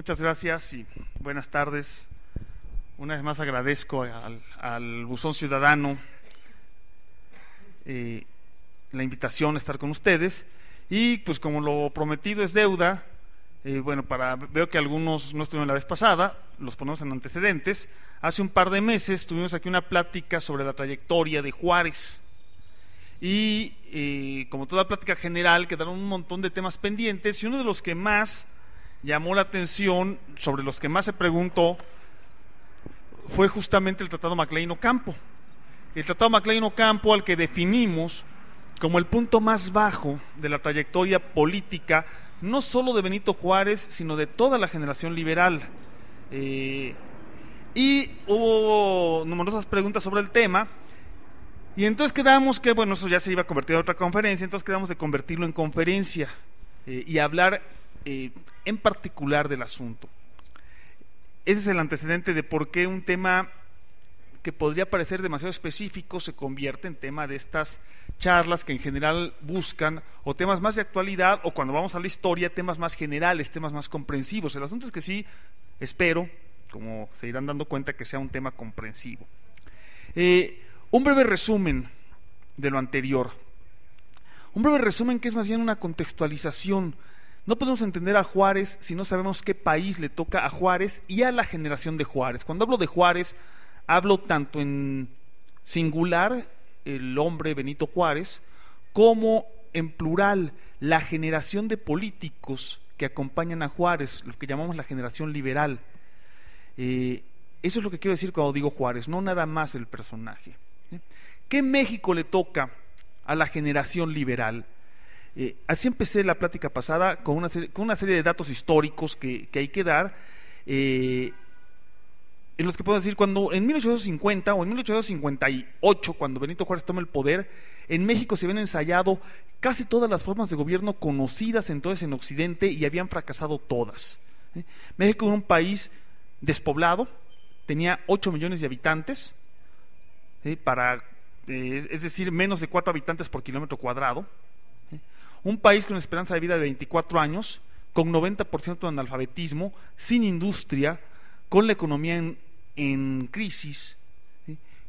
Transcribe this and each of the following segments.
Muchas gracias y buenas tardes. Una vez más agradezco al Buzón Ciudadano la invitación a estar con ustedes y pues como lo prometido es deuda, veo que algunos no estuvieron la vez pasada, los ponemos en antecedentes. Hace un par de meses tuvimos aquí una plática sobre la trayectoria de Juárez y como toda plática general quedaron un montón de temas pendientes y uno de los que más llamó la atención, sobre los que más se preguntó, fue justamente el Tratado Maclean-Ocampo. El Tratado Maclean-Ocampo, al que definimos como el punto más bajo de la trayectoria política, no solo de Benito Juárez, sino de toda la generación liberal. Y hubo numerosas preguntas sobre el tema, y entonces quedamos que, eso ya se iba a convertir en otra conferencia, entonces quedamos de convertirlo en conferencia y hablar en particular del asunto. Ese es el antecedente de por qué un tema que podría parecer demasiado específico se convierte en tema de estas charlas que en general buscan o temas más de actualidad, o cuando vamos a la historia, temas más generales, temas más comprensivos. El asunto es que sí, espero, como se irán dando cuenta, que sea un tema comprensivo. Un breve resumen de lo anterior. Un breve resumen que es más bien una contextualización. No podemos entender a Juárez si no sabemos qué país le toca a Juárez y a la generación de Juárez. Cuando hablo de Juárez, hablo tanto en singular, el hombre Benito Juárez, como en plural, la generación de políticos que acompañan a Juárez, lo que llamamos la generación liberal. Eso es lo que quiero decir cuando digo Juárez, no nada más el personaje. ¿Qué México le toca a la generación liberal? Así empecé la plática pasada con una serie de datos históricos que hay que dar, en los que puedo decir, cuando en 1850 o en 1858, cuando Benito Juárez toma el poder, en México se habían ensayado casi todas las formas de gobierno conocidas entonces en Occidente y habían fracasado todas. México era un país despoblado, tenía 8 millones de habitantes, es decir, menos de 4 habitantes por kilómetro cuadrado. Un país con esperanza de vida de 24 años, con 90% de analfabetismo, sin industria, con la economía en crisis,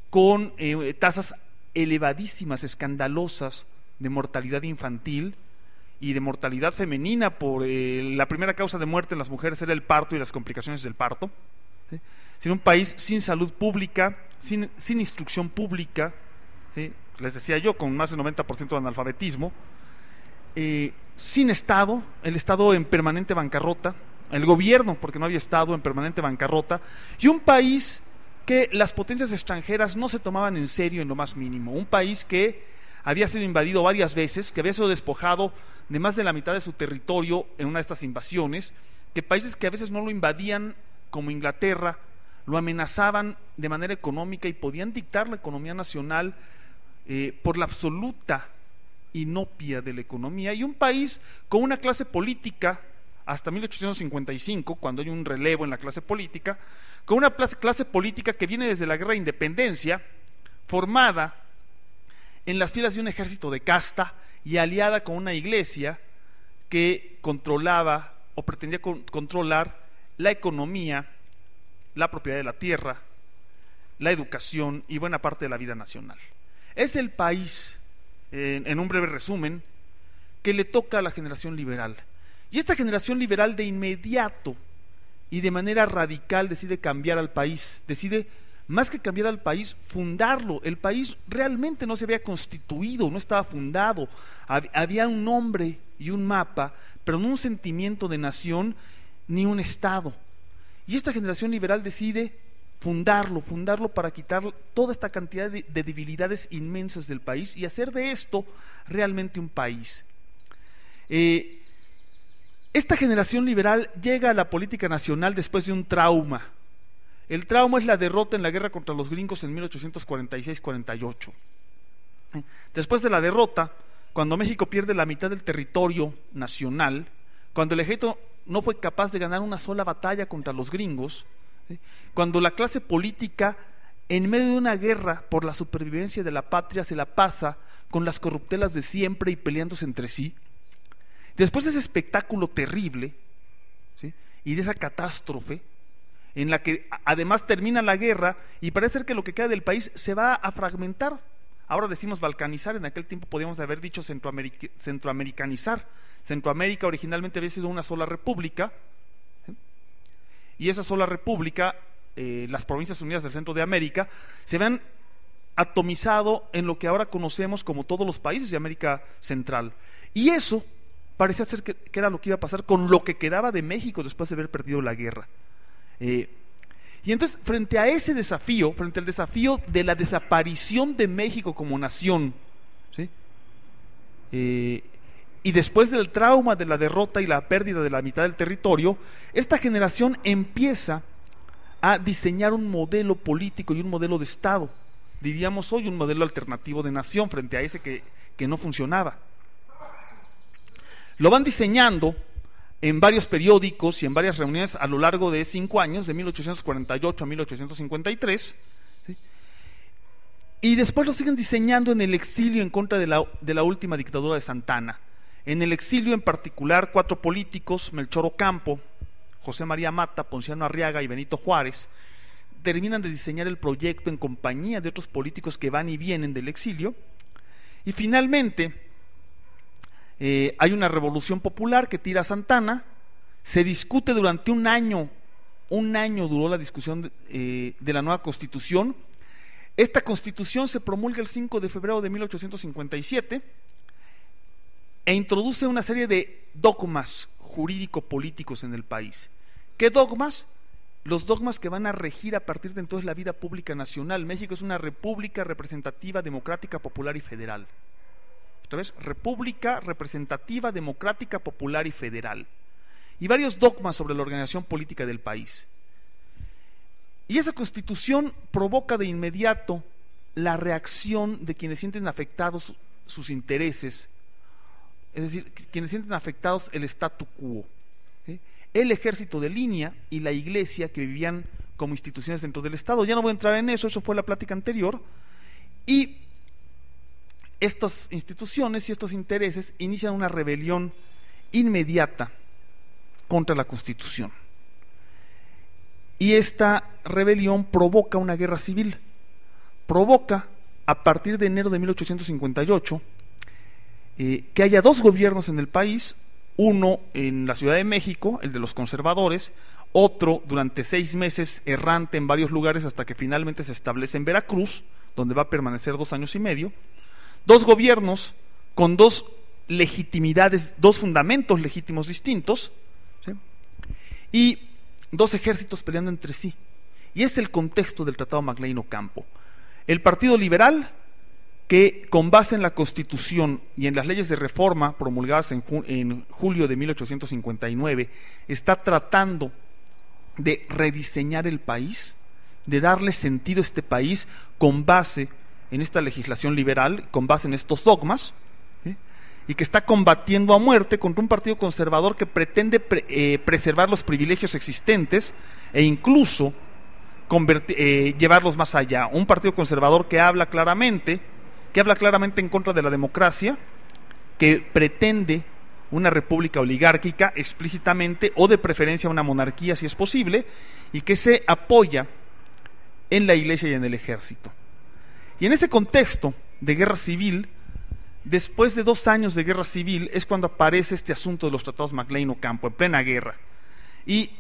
con tasas elevadísimas, escandalosas de mortalidad infantil y de mortalidad femenina por la primera causa de muerte en las mujeres era el parto y las complicaciones del parto. Sin un país sin salud pública, sin instrucción pública, les decía yo, con más del 90% de analfabetismo, sin Estado, el Estado en permanente bancarrota, el gobierno, porque no había Estado, en permanente bancarrota, y un país que las potencias extranjeras no se tomaban en serio en lo más mínimo, un país que había sido invadido varias veces, que había sido despojado de más de la mitad de su territorio en una de estas invasiones, que países que a veces no lo invadían, como Inglaterra, lo amenazaban de manera económica y podían dictar la economía nacional por la absoluta inopia de la economía, y un país con una clase política hasta 1855, cuando hay un relevo en la clase política, con una clase política que viene desde la guerra de independencia, formada en las filas de un ejército de casta y aliada con una iglesia que controlaba o pretendía controlar la economía, la propiedad de la tierra, la educación y buena parte de la vida nacional. Es el país, en un breve resumen, que le toca a la generación liberal. Y esta generación liberal de inmediato y de manera radical decide cambiar al país, decide, más que cambiar al país, fundarlo. El país realmente no se había constituido, no estaba fundado, había un nombre y un mapa, pero no un sentimiento de nación ni un Estado. Y esta generación liberal decide fundarlo para quitar toda esta cantidad de debilidades inmensas del país y hacer de esto realmente un país. Esta generación liberal llega a la política nacional después de un trauma. El trauma es la derrota en la guerra contra los gringos en 1846-48. Después de la derrota, cuando México pierde la mitad del territorio nacional, cuando el ejército no fue capaz de ganar una sola batalla contra los gringos, cuando la clase política, en medio de una guerra por la supervivencia de la patria, se la pasa con las corruptelas de siempre y peleándose entre sí, después de ese espectáculo terrible, ¿sí?, y de esa catástrofe en la que además termina la guerra y parece ser que lo que queda del país se va a fragmentar. Ahora decimos balcanizar, en aquel tiempo podíamos haber dicho centroamericanizar. Centroamérica originalmente había sido una sola república, ¿sí? Y esa sola república, las Provincias Unidas del Centro de América, se habían atomizado en lo que ahora conocemos como todos los países de América Central. Y eso parecía ser que era lo que iba a pasar con lo que quedaba de México después de haber perdido la guerra. Y entonces, frente a ese desafío, frente al desafío de la desaparición de México como nación, ¿sí? Y después del trauma de la derrota y la pérdida de la mitad del territorio, esta generación empieza a diseñar un modelo político y un modelo de Estado, diríamos hoy un modelo alternativo de nación frente a ese que no funcionaba. Lo van diseñando en varios periódicos y en varias reuniones a lo largo de 5 años, de 1848 a 1853, ¿sí? Y después lo siguen diseñando en el exilio en contra de la última dictadura de Santa Anna. En el exilio en particular, 4 políticos, Melchor Ocampo, José María Mata, Ponciano Arriaga y Benito Juárez, terminan de diseñar el proyecto en compañía de otros políticos que van y vienen del exilio, y finalmente hay una revolución popular que tira a Santa Anna, se discute durante un año duró la discusión de la nueva Constitución. Esta Constitución se promulga el 5 de febrero de 1857 e introduce una serie de dogmas jurídico-políticos en el país. ¿Qué dogmas? Los dogmas que van a regir a partir de entonces la vida pública nacional. México es una república representativa, democrática, popular y federal. Otra vez, república representativa, democrática, popular y federal. Y varios dogmas sobre la organización política del país. Y esa Constitución provoca de inmediato la reacción de quienes sienten afectados sus intereses, es decir, quienes sienten afectados el statu quo, ¿sí? El ejército de línea y la iglesia, que vivían como instituciones dentro del Estado. Ya no voy a entrar en eso fue la plática anterior. Y estas instituciones y estos intereses inician una rebelión inmediata contra la Constitución. Y esta rebelión provoca una guerra civil. Provoca, a partir de enero de 1858, que haya 2 gobiernos en el país, uno en la Ciudad de México, el de los conservadores, otro durante 6 meses errante en varios lugares hasta que finalmente se establece en Veracruz, donde va a permanecer 2 años y medio. 2 gobiernos con 2 legitimidades, 2 fundamentos legítimos distintos, ¿sí? Y 2 ejércitos peleando entre sí. Y es el contexto del Tratado Maclean-Ocampo. El Partido Liberal, que con base en la Constitución y en las leyes de reforma promulgadas en julio de 1859, está tratando de rediseñar el país, de darle sentido a este país con base en esta legislación liberal, con base en estos dogmas, ¿sí? Y que está combatiendo a muerte contra un partido conservador que pretende preservar los privilegios existentes e incluso llevarlos más allá. Un partido conservador que habla claramente en contra de la democracia, que pretende una república oligárquica explícitamente, o de preferencia una monarquía si es posible, y que se apoya en la iglesia y en el ejército. Y en ese contexto de guerra civil, después de 2 años de guerra civil, es cuando aparece este asunto de los tratados Maclean-Ocampo, en plena guerra. Y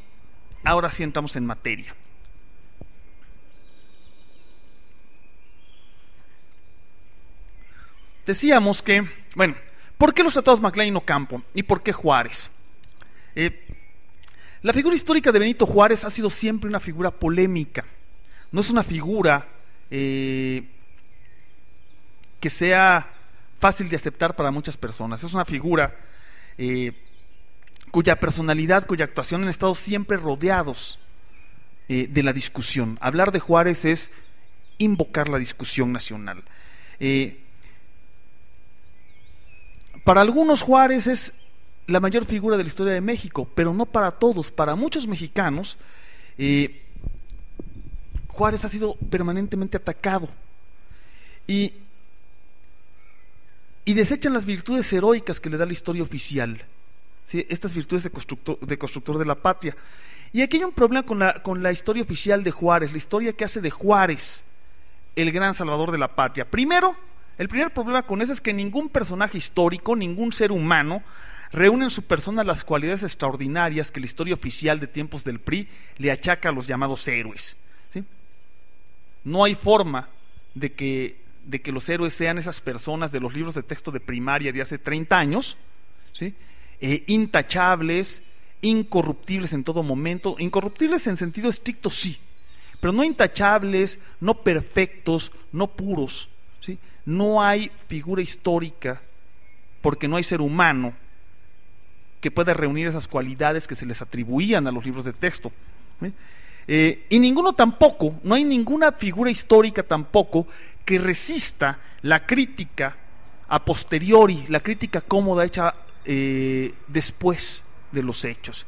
ahora sí entramos en materia. Decíamos que, bueno, ¿por qué los tratados Maclean-Ocampo y por qué Juárez? La figura histórica de Benito Juárez ha sido siempre una figura polémica. No es una figura que sea fácil de aceptar para muchas personas. Es una figura cuya personalidad, cuya actuación han estado siempre rodeados de la discusión. Hablar de Juárez es invocar la discusión nacional. Para algunos Juárez es la mayor figura de la historia de México, pero no para todos. Para muchos mexicanos, Juárez ha sido permanentemente atacado y desechan las virtudes heroicas que le da la historia oficial. ¿sí? Estas virtudes de constructor de la patria. Y aquí hay un problema con la historia oficial de Juárez, la historia que hace de Juárez el gran salvador de la patria. Primero, el primer problema con eso es que ningún personaje histórico, ningún ser humano reúne en su persona las cualidades extraordinarias que la historia oficial de tiempos del PRI le achaca a los llamados héroes, ¿sí? No hay forma de que los héroes sean esas personas de los libros de texto de primaria de hace 30 años, ¿sí? Intachables, incorruptibles en todo momento, incorruptibles en sentido estricto sí, pero no intachables, no perfectos, no puros, ¿sí? No hay figura histórica, porque no hay ser humano que pueda reunir esas cualidades que se les atribuían a los libros de texto, ¿sí? Y ninguno tampoco, no hay ninguna figura histórica tampoco que resista la crítica a posteriori, la crítica cómoda hecha después de los hechos.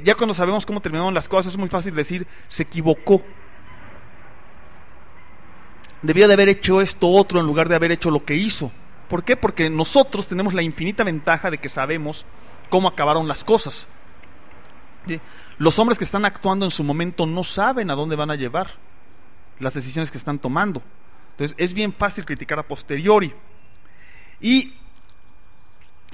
Ya cuando sabemos cómo terminaron las cosas es muy fácil decir, se equivocó, debió de haber hecho esto otro en lugar de haber hecho lo que hizo. ¿Por qué? Porque nosotros tenemos la infinita ventaja de que sabemos cómo acabaron las cosas, ¿sí? Los hombres que están actuando en su momento no saben a dónde van a llevar las decisiones que están tomando. Entonces es bien fácil criticar a posteriori. Y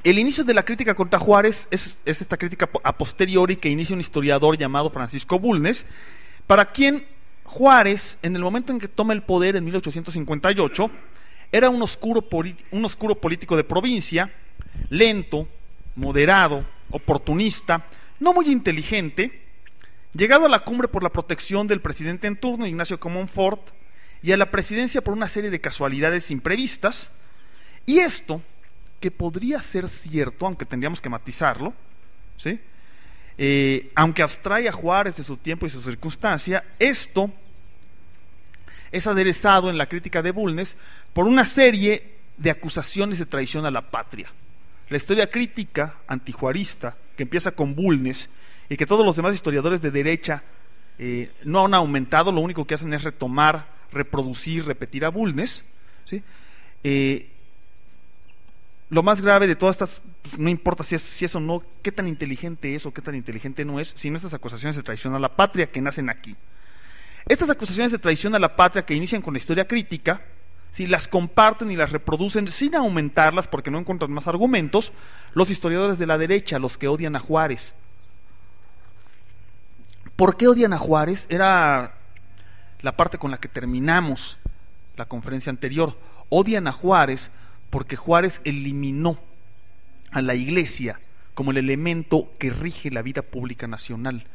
el inicio de la crítica contra Juárez es esta crítica a posteriori que inicia un historiador llamado Francisco Bulnes, para quien Juárez, en el momento en que toma el poder en 1858, era un oscuro político de provincia, lento, moderado, oportunista, no muy inteligente, llegado a la cumbre por la protección del presidente en turno, Ignacio Comonfort, y a la presidencia por una serie de casualidades imprevistas. Y esto, que podría ser cierto, aunque tendríamos que matizarlo, ¿sí? Aunque abstrae a Juárez de su tiempo y su circunstancia, esto es aderezado en la crítica de Bulnes por una serie de acusaciones de traición a la patria. La historia crítica antijuarista, que empieza con Bulnes y que todos los demás historiadores de derecha no han aumentado, lo único que hacen es retomar, reproducir, repetir a Bulnes, ¿sí? Lo más grave de todas estas, pues, no importa si es o no, qué tan inteligente es o qué tan inteligente no es, sino estas acusaciones de traición a la patria que nacen aquí. Estas acusaciones de traición a la patria que inician con la historia crítica, si las comparten y las reproducen sin aumentarlas porque no encuentran más argumentos, los historiadores de la derecha, los que odian a Juárez. ¿Por qué odian a Juárez? Era la parte con la que terminamos la conferencia anterior. Odian a Juárez porque Juárez eliminó a la Iglesia como el elemento que rige la vida pública nacional.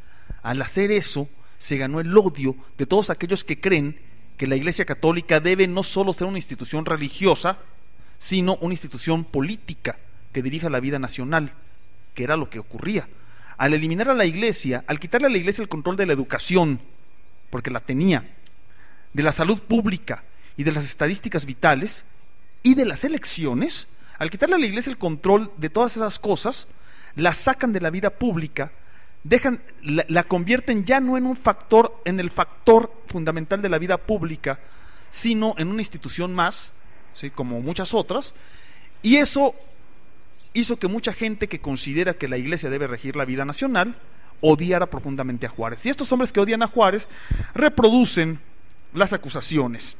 Al hacer eso, se ganó el odio de todos aquellos que creen que la Iglesia Católica debe no solo ser una institución religiosa, sino una institución política que dirija la vida nacional, que era lo que ocurría. Al eliminar a la Iglesia, al quitarle a la Iglesia el control de la educación, porque la tenía, de la salud pública y de las estadísticas vitales y de las elecciones, al quitarle a la Iglesia el control de todas esas cosas, la sacan de la vida pública, la convierten ya no en un factor, en el factor fundamental de la vida pública, sino en una institución más, ¿sí? Como muchas otras, y eso hizo que mucha gente que considera que la Iglesia debe regir la vida nacional odiara profundamente a Juárez. Y estos hombres que odian a Juárez reproducen las acusaciones.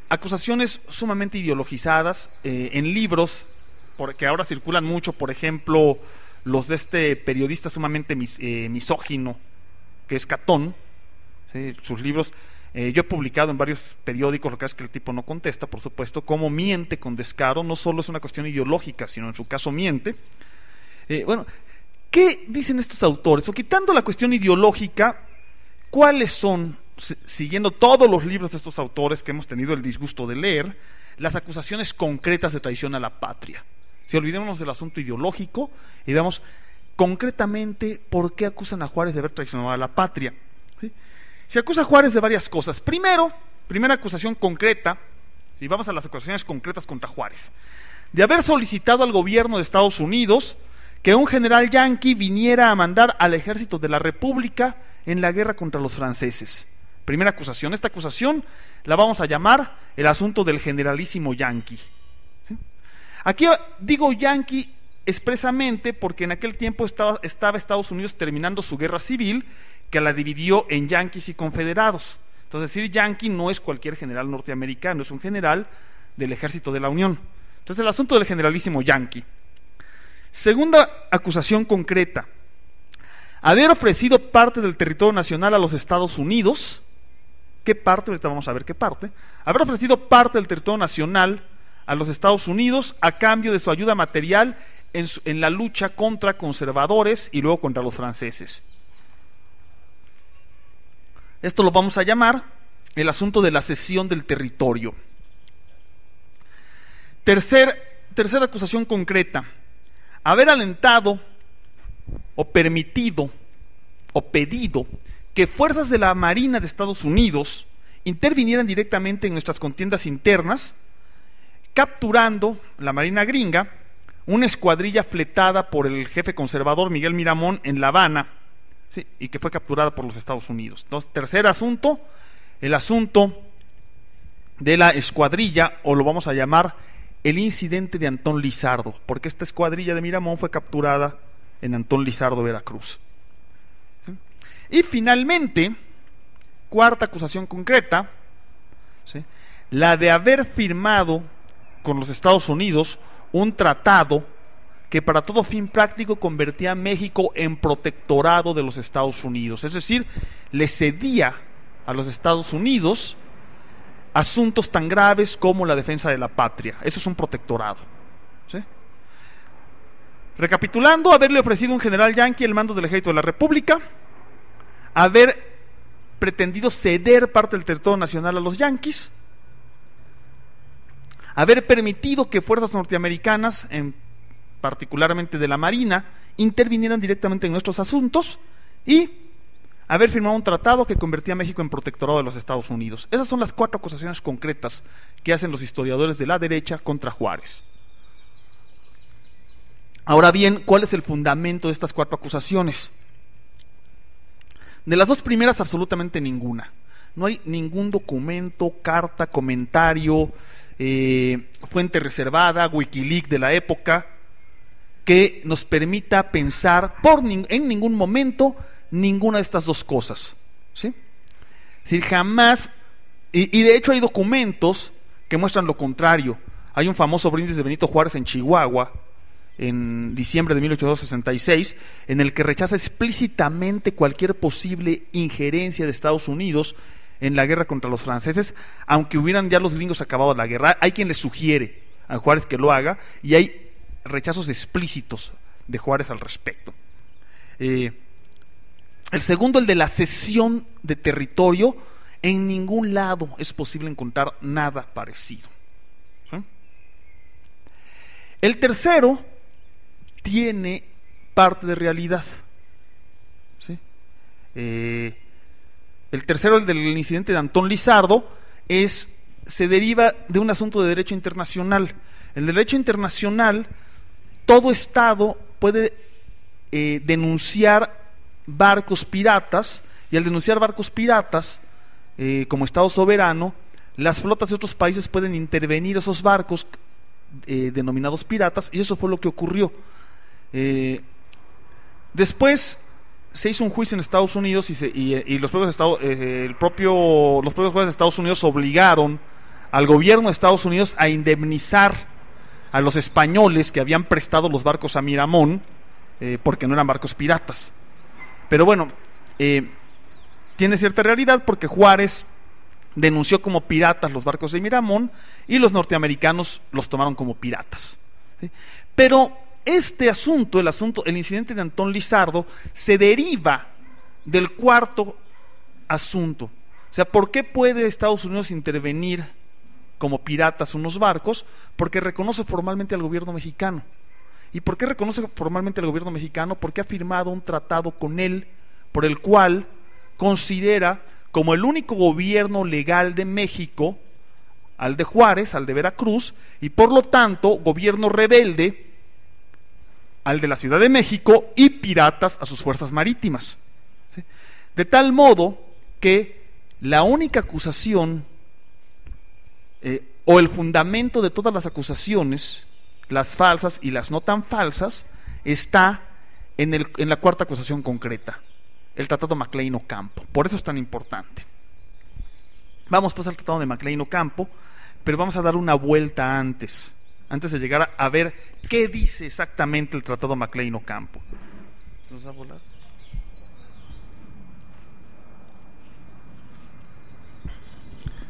Acusaciones sumamente ideologizadas en libros porque ahora circulan mucho, por ejemplo, los de este periodista sumamente misógino, que es Catón, ¿sí? Sus libros, yo he publicado en varios periódicos, lo que es que el tipo no contesta, por supuesto, cómo miente con descaro, no solo es una cuestión ideológica, sino en su caso miente. Bueno, ¿qué dicen estos autores? O quitando la cuestión ideológica, ¿cuáles son, siguiendo todos los libros de estos autores que hemos tenido el disgusto de leer, las acusaciones concretas de traición a la patria? Si olvidémonos del asunto ideológico y veamos concretamente por qué acusan a Juárez de haber traicionado a la patria, ¿sí? Se acusa a Juárez de varias cosas. Primera acusación concreta, y vamos a las acusaciones concretas contra Juárez, de haber solicitado al gobierno de Estados Unidos que un general yanqui viniera a mandar al ejército de la República en la guerra contra los franceses. Primera acusación. Esta acusación la vamos a llamar el asunto del generalísimo yanqui. ¿Sí? Aquí digo yanqui expresamente porque en aquel tiempo estaba Estados Unidos terminando su guerra civil, que la dividió en yanquis y confederados. Entonces, decir yanqui no es cualquier general norteamericano, es un general del ejército de la Unión. Entonces, el asunto del generalísimo yanqui. Segunda acusación concreta: haber ofrecido parte del territorio nacional a los Estados Unidos. ¿Qué parte? Ahorita vamos a ver qué parte. Haber ofrecido parte del territorio nacional a los Estados Unidos a cambio de su ayuda material en la lucha contra conservadores y luego contra los franceses. Esto lo vamos a llamar el asunto de la cesión del territorio. Tercera acusación concreta: haber alentado o permitido o pedido que fuerzas de la Marina de Estados Unidos intervinieran directamente en nuestras contiendas internas, capturando la Marina gringa una escuadrilla fletada por el jefe conservador Miguel Miramón en La Habana, ¿sí? Y que fue capturada por los Estados Unidos. Entonces, tercer asunto, el asunto de la escuadrilla, o lo vamos a llamar el incidente de Antón Lizardo, porque esta escuadrilla de Miramón fue capturada en Antón Lizardo, Veracruz. ¿Sí? Y finalmente, cuarta acusación concreta, ¿sí?, la de haber firmado con los Estados Unidos un tratado que para todo fin práctico convertía a México en protectorado de los Estados Unidos, es decir, le cedía a los Estados Unidos asuntos tan graves como la defensa de la patria. Eso es un protectorado, ¿sí? Recapitulando: haberle ofrecido a un general yanqui el mando del ejército de la República, haber pretendido ceder parte del territorio nacional a los yanquis, haber permitido que fuerzas norteamericanas, particularmente de la Marina, intervinieran directamente en nuestros asuntos, y haber firmado un tratado que convertía a México en protectorado de los Estados Unidos. Esas son las cuatro acusaciones concretas que hacen los historiadores de la derecha contra Juárez. Ahora bien, ¿cuál es el fundamento de estas cuatro acusaciones? De las dos primeras, absolutamente ninguna. No hay ningún documento, carta, comentario, fuente reservada, Wikileaks de la época, que nos permita pensar en ningún momento ninguna de estas dos cosas, ¿sí? Es decir, jamás, y de hecho hay documentos que muestran lo contrario. Hay un famoso brindis de Benito Juárez en Chihuahua, en diciembre de 1866, en el que rechaza explícitamente cualquier posible injerencia de Estados Unidos en la guerra contra los franceses, aunque hubieran ya los gringos acabado la guerra. Hay quien le sugiere a Juárez que lo haga, y hay rechazos explícitos de Juárez al respecto. El segundo, el de la cesión de territorio, en ningún lado es posible encontrar nada parecido, ¿sí? El tercero tiene parte de realidad, ¿sí? El tercero, el del incidente de Antón Lizardo, se deriva de un asunto de derecho internacional. En el derecho internacional, todo Estado puede denunciar barcos piratas, y al denunciar barcos piratas como Estado soberano, las flotas de otros países pueden intervenir esos barcos denominados piratas, y eso fue lo que ocurrió. Después se hizo un juicio en Estados Unidos, y los propios jueces de Estados Unidos obligaron al gobierno de Estados Unidos a indemnizar a los españoles que habían prestado los barcos a Miramón, porque no eran barcos piratas. Pero bueno, tiene cierta realidad, porque Juárez denunció como piratas los barcos de Miramón y los norteamericanos los tomaron como piratas, ¿sí? Pero este asunto, el incidente de Antón Lizardo, se deriva del cuarto asunto. O sea, ¿por qué puede Estados Unidos intervenir como piratas unos barcos? Porque reconoce formalmente al gobierno mexicano. ¿Y por qué reconoce formalmente al gobierno mexicano? Porque ha firmado un tratado con él, por el cual considera como el único gobierno legal de México al de Juárez, al de Veracruz, y por lo tanto gobierno rebelde al de la Ciudad de México, y piratas a sus fuerzas marítimas, ¿sí? De tal modo que la única acusación o el fundamento de todas las acusaciones las falsas y las no tan falsas, está en la cuarta acusación concreta, el Tratado Maclean-Ocampo. Por eso es tan importante. Vamos pues al Tratado de Maclean-Ocampo, pero vamos a dar una vuelta antes de llegar a ver qué dice exactamente el Tratado Maclean-Ocampo. ¿Nos va a volar?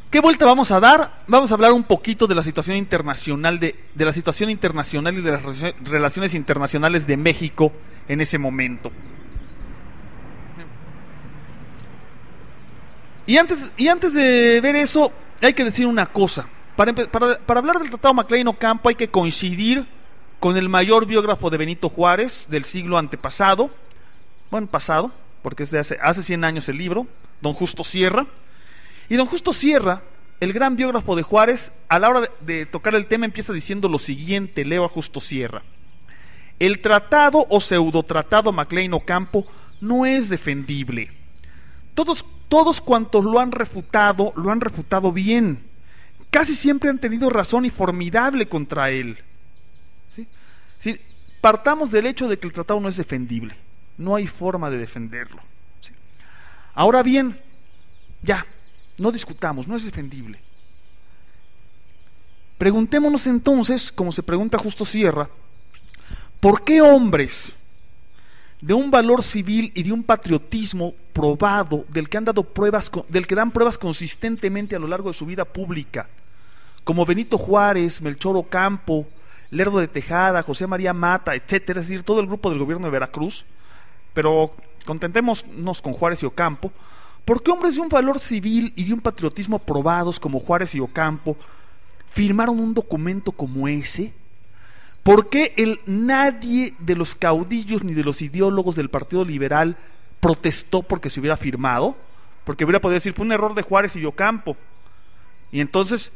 ¿Qué vuelta vamos a dar? Vamos a hablar un poquito de la situación internacional de la situación internacional y de las relaciones internacionales de México en ese momento. Y antes de ver eso, hay que decir una cosa. Para hablar del Tratado Maclean-Ocampo hay que coincidir con el mayor biógrafo de Benito Juárez del siglo antepasado, bueno, pasado, porque es de hace 100 años el libro, don Justo Sierra. Y don Justo Sierra, el gran biógrafo de Juárez, a la hora de tocar el tema empieza diciendo lo siguiente, leo a Justo Sierra: el tratado o pseudotratado Maclean-Ocampo no es defendible. Todos cuantos lo han refutado bien. Casi siempre han tenido razón y formidable contra él. ¿Sí? ¿Sí? Partamos del hecho de que el tratado no es defendible. No hay forma de defenderlo. ¿Sí? Ahora bien, ya, no discutamos, no es defendible. Preguntémonos entonces, como se pregunta Justo Sierra, ¿por qué hombres de un valor civil y de un patriotismo probado, del que dan pruebas consistentemente a lo largo de su vida pública, como Benito Juárez, Melchor Ocampo, Lerdo de Tejada, José María Mata, etcétera, es decir, todo el grupo del gobierno de Veracruz, pero contentémonos con Juárez y Ocampo? ¿Por qué hombres de un valor civil y de un patriotismo probados como Juárez y Ocampo firmaron un documento como ese? ¿Por qué nadie de los caudillos ni de los ideólogos del Partido Liberal protestó porque se hubiera firmado? Porque hubiera podido decir, fue un error de Juárez y de Ocampo. Y entonces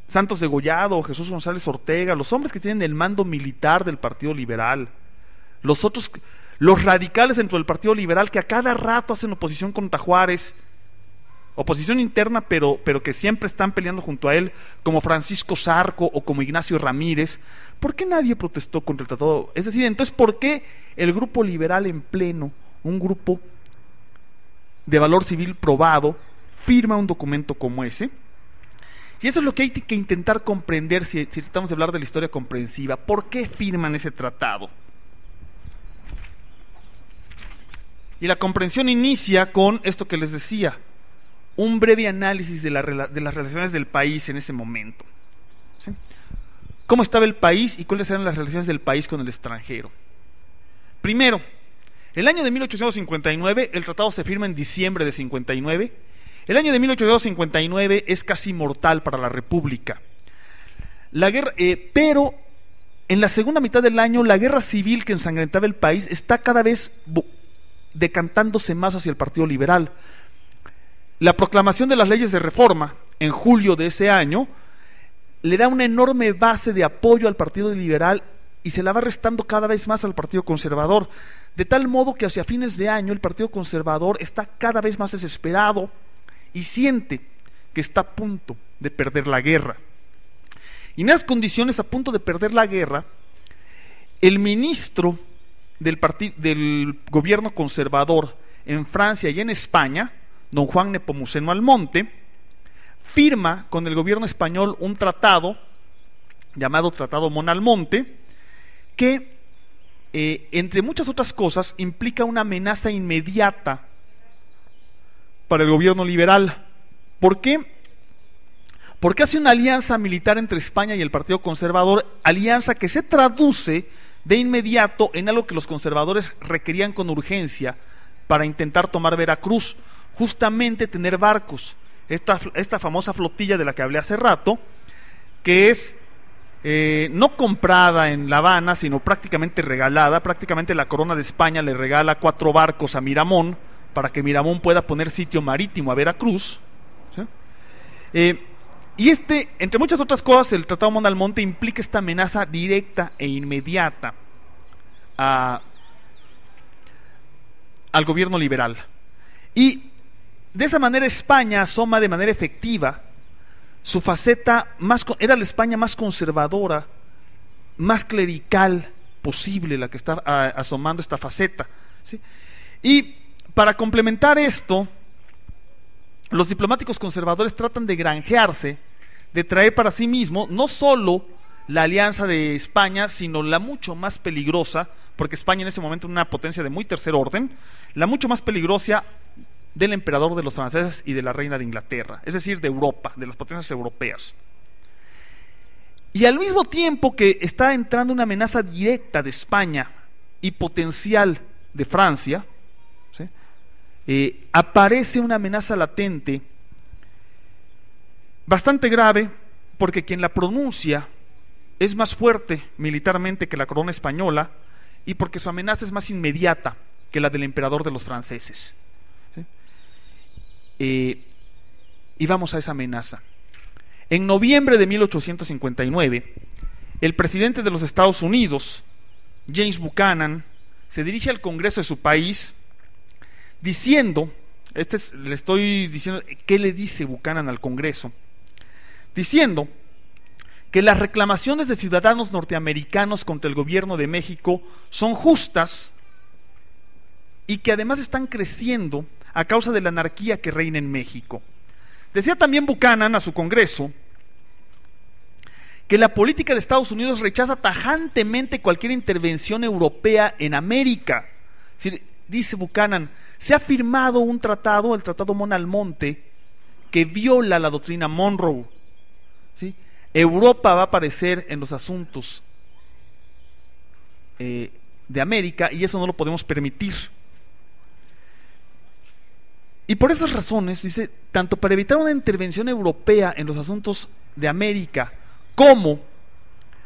Santos Degollado, Jesús González Ortega, los hombres que tienen el mando militar del Partido Liberal, los radicales dentro del Partido Liberal que a cada rato hacen oposición contra Juárez, oposición interna pero que siempre están peleando junto a él, como Francisco Zarco o como Ignacio Ramírez, ¿por qué nadie protestó contra el tratado? Es decir, entonces, ¿por qué el grupo liberal en pleno, un grupo de valor civil probado, firma un documento como ese? Y eso es lo que hay que intentar comprender si tratamos de hablar de la historia comprensiva. ¿Por qué firman ese tratado? Y la comprensión inicia con esto que les decía, un breve análisis de las relaciones del país en ese momento. ¿Sí? ¿Cómo estaba el país y cuáles eran las relaciones del país con el extranjero? Primero, el año de 1859, el tratado se firma en diciembre de 59. El año de 1859 es casi mortal para la República. La guerra, pero en la segunda mitad del año, la guerra civil que ensangrentaba el país está cada vez decantándose más hacia el Partido Liberal. La proclamación de las leyes de reforma en julio de ese año le da una enorme base de apoyo al Partido Liberal y se la va restando cada vez más al Partido Conservador, de tal modo que hacia fines de año el Partido Conservador está cada vez más desesperado y siente que está a punto de perder la guerra. Y en esas condiciones, a punto de perder la guerra, el ministro del gobierno conservador en Francia y en España, don Juan Nepomuceno Almonte, firma con el gobierno español un tratado llamado Tratado Mon-Almonte, que entre muchas otras cosas implica una amenaza inmediata para el gobierno liberal. ¿Por qué? Porque hace una alianza militar entre España y el Partido Conservador, alianza que se traduce de inmediato en algo que los conservadores requerían con urgencia para intentar tomar Veracruz, justamente tener barcos, esta famosa flotilla de la que hablé hace rato, que es no comprada en La Habana, sino prácticamente regalada. Prácticamente la Corona de España le regala 4 barcos a Miramón para que Miramón pueda poner sitio marítimo a Veracruz, ¿sí? Y entre muchas otras cosas, el Tratado Mon-Almonte implica esta amenaza directa e inmediata al gobierno liberal. Y de esa manera España asoma de manera efectiva su faceta era la España más conservadora más clerical posible la que está asomando esta faceta, ¿sí? Y para complementar esto, los diplomáticos conservadores tratan de granjearse, de traer para sí mismos no solo la alianza de España, sino la mucho más peligrosa, porque España en ese momento es una potencia de muy tercer orden, la mucho más peligrosa del emperador de los franceses y de la reina de Inglaterra, es decir, de Europa, de las potencias europeas. Y al mismo tiempo que está entrando una amenaza directa de España y potencial de Francia, ¿sí? Aparece una amenaza latente bastante grave, porque quien la pronuncia es más fuerte militarmente que la corona española y porque su amenaza es más inmediata que la del emperador de los franceses, ¿sí? Y vamos a esa amenaza. En noviembre de 1859, el presidente de los Estados Unidos, James Buchanan, se dirige al Congreso de su país diciendo, le estoy diciendo, ¿qué le dice Buchanan al Congreso? Diciendo que las reclamaciones de ciudadanos norteamericanos contra el gobierno de México son justas y que además están creciendo a causa de la anarquía que reina en México. Decía también Buchanan a su Congreso que la política de Estados Unidos rechaza tajantemente cualquier intervención europea en América. Es decir, dice Buchanan, se ha firmado un tratado, el Tratado Mon-Almonte, que viola la doctrina Monroe, ¿sí? Europa va a aparecer en los asuntos de América y eso no lo podemos permitir. Y por esas razones, dice, tanto para evitar una intervención europea en los asuntos de América, como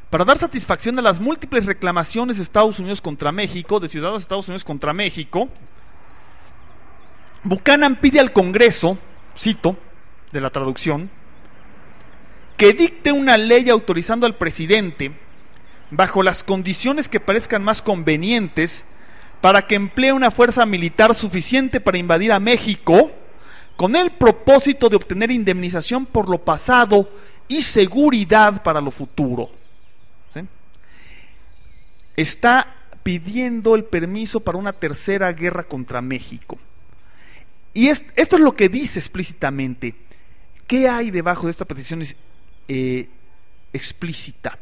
para dar satisfacción a las múltiples reclamaciones de Estados Unidos contra México, de ciudadanos de Estados Unidos contra México, Buchanan pide al Congreso, cito de la traducción, que dicte una ley autorizando al presidente, bajo las condiciones que parezcan más convenientes, para que emplee una fuerza militar suficiente para invadir a México, con el propósito de obtener indemnización por lo pasado y seguridad para lo futuro. ¿Sí? Está pidiendo el permiso para una tercera guerra contra México. Y esto es lo que dice explícitamente. ¿Qué hay debajo de esta petición explícita?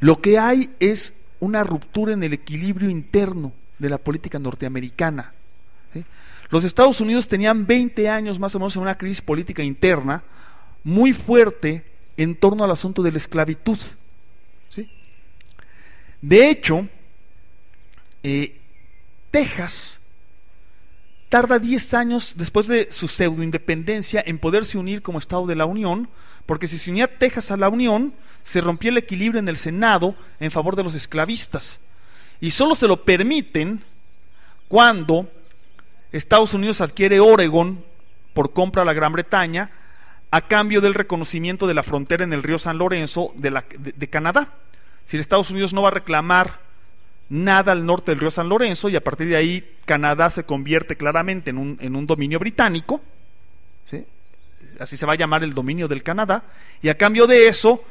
Lo que hay es una ruptura en el equilibrio interno de la política norteamericana, ¿sí? Los Estados Unidos tenían 20 años más o menos en una crisis política interna muy fuerte en torno al asunto de la esclavitud, ¿sí? De hecho, Texas tarda 10 años después de su pseudo-independencia en poderse unir como Estado de la Unión, porque si se unía Texas a la Unión, se rompía el equilibrio en el Senado en favor de los esclavistas. Y solo se lo permiten cuando Estados Unidos adquiere Oregón por compra a la Gran Bretaña a cambio del reconocimiento de la frontera en el río San Lorenzo de Canadá. Si Estados Unidos no va a reclamar nada al norte del río San Lorenzo y a partir de ahí Canadá se convierte claramente en un dominio británico, ¿sí? Así se va a llamar el dominio del Canadá, y a cambio de eso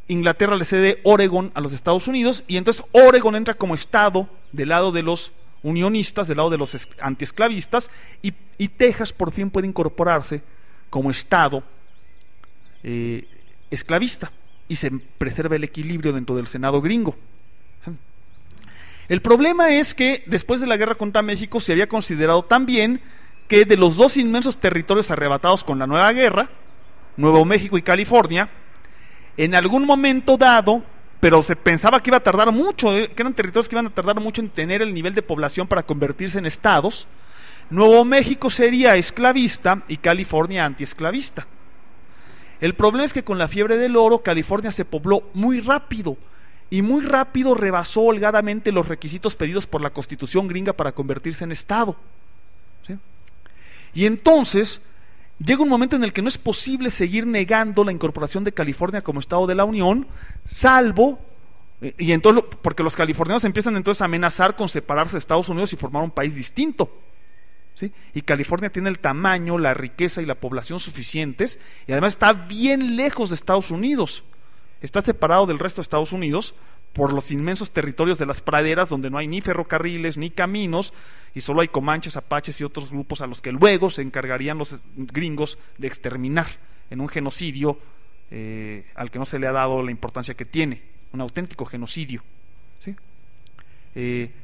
Inglaterra le cede Oregón a los Estados Unidos y entonces Oregón entra como estado del lado de los unionistas, del lado de los antiesclavistas, y Texas por fin puede incorporarse como estado esclavista y se preserva el equilibrio dentro del Senado gringo. El problema es que después de la guerra contra México se había considerado también que de los dos inmensos territorios arrebatados con la nueva guerra, Nuevo México y California, en algún momento dado, pero se pensaba que iba a tardar mucho, que eran territorios que iban a tardar mucho en tener el nivel de población para convertirse en estados, Nuevo México sería esclavista y California antiesclavista. El problema es que con la fiebre del oro, California se pobló muy rápido, y muy rápido rebasó holgadamente los requisitos pedidos por la Constitución gringa para convertirse en estado, ¿sí? Y entonces llega un momento en el que no es posible seguir negando la incorporación de California como Estado de la Unión, salvo, y entonces, porque los californianos empiezan entonces a amenazar con separarse de Estados Unidos y formar un país distinto, ¿sí? Y California tiene el tamaño, la riqueza y la población suficientes, y además está bien lejos de Estados Unidos, está separado del resto de Estados Unidos por los inmensos territorios de las praderas, donde no hay ni ferrocarriles ni caminos, y solo hay comanches, apaches y otros grupos a los que luego se encargarían los gringos de exterminar en un genocidio al que no se le ha dado la importancia que tiene, un auténtico genocidio, ¿sí?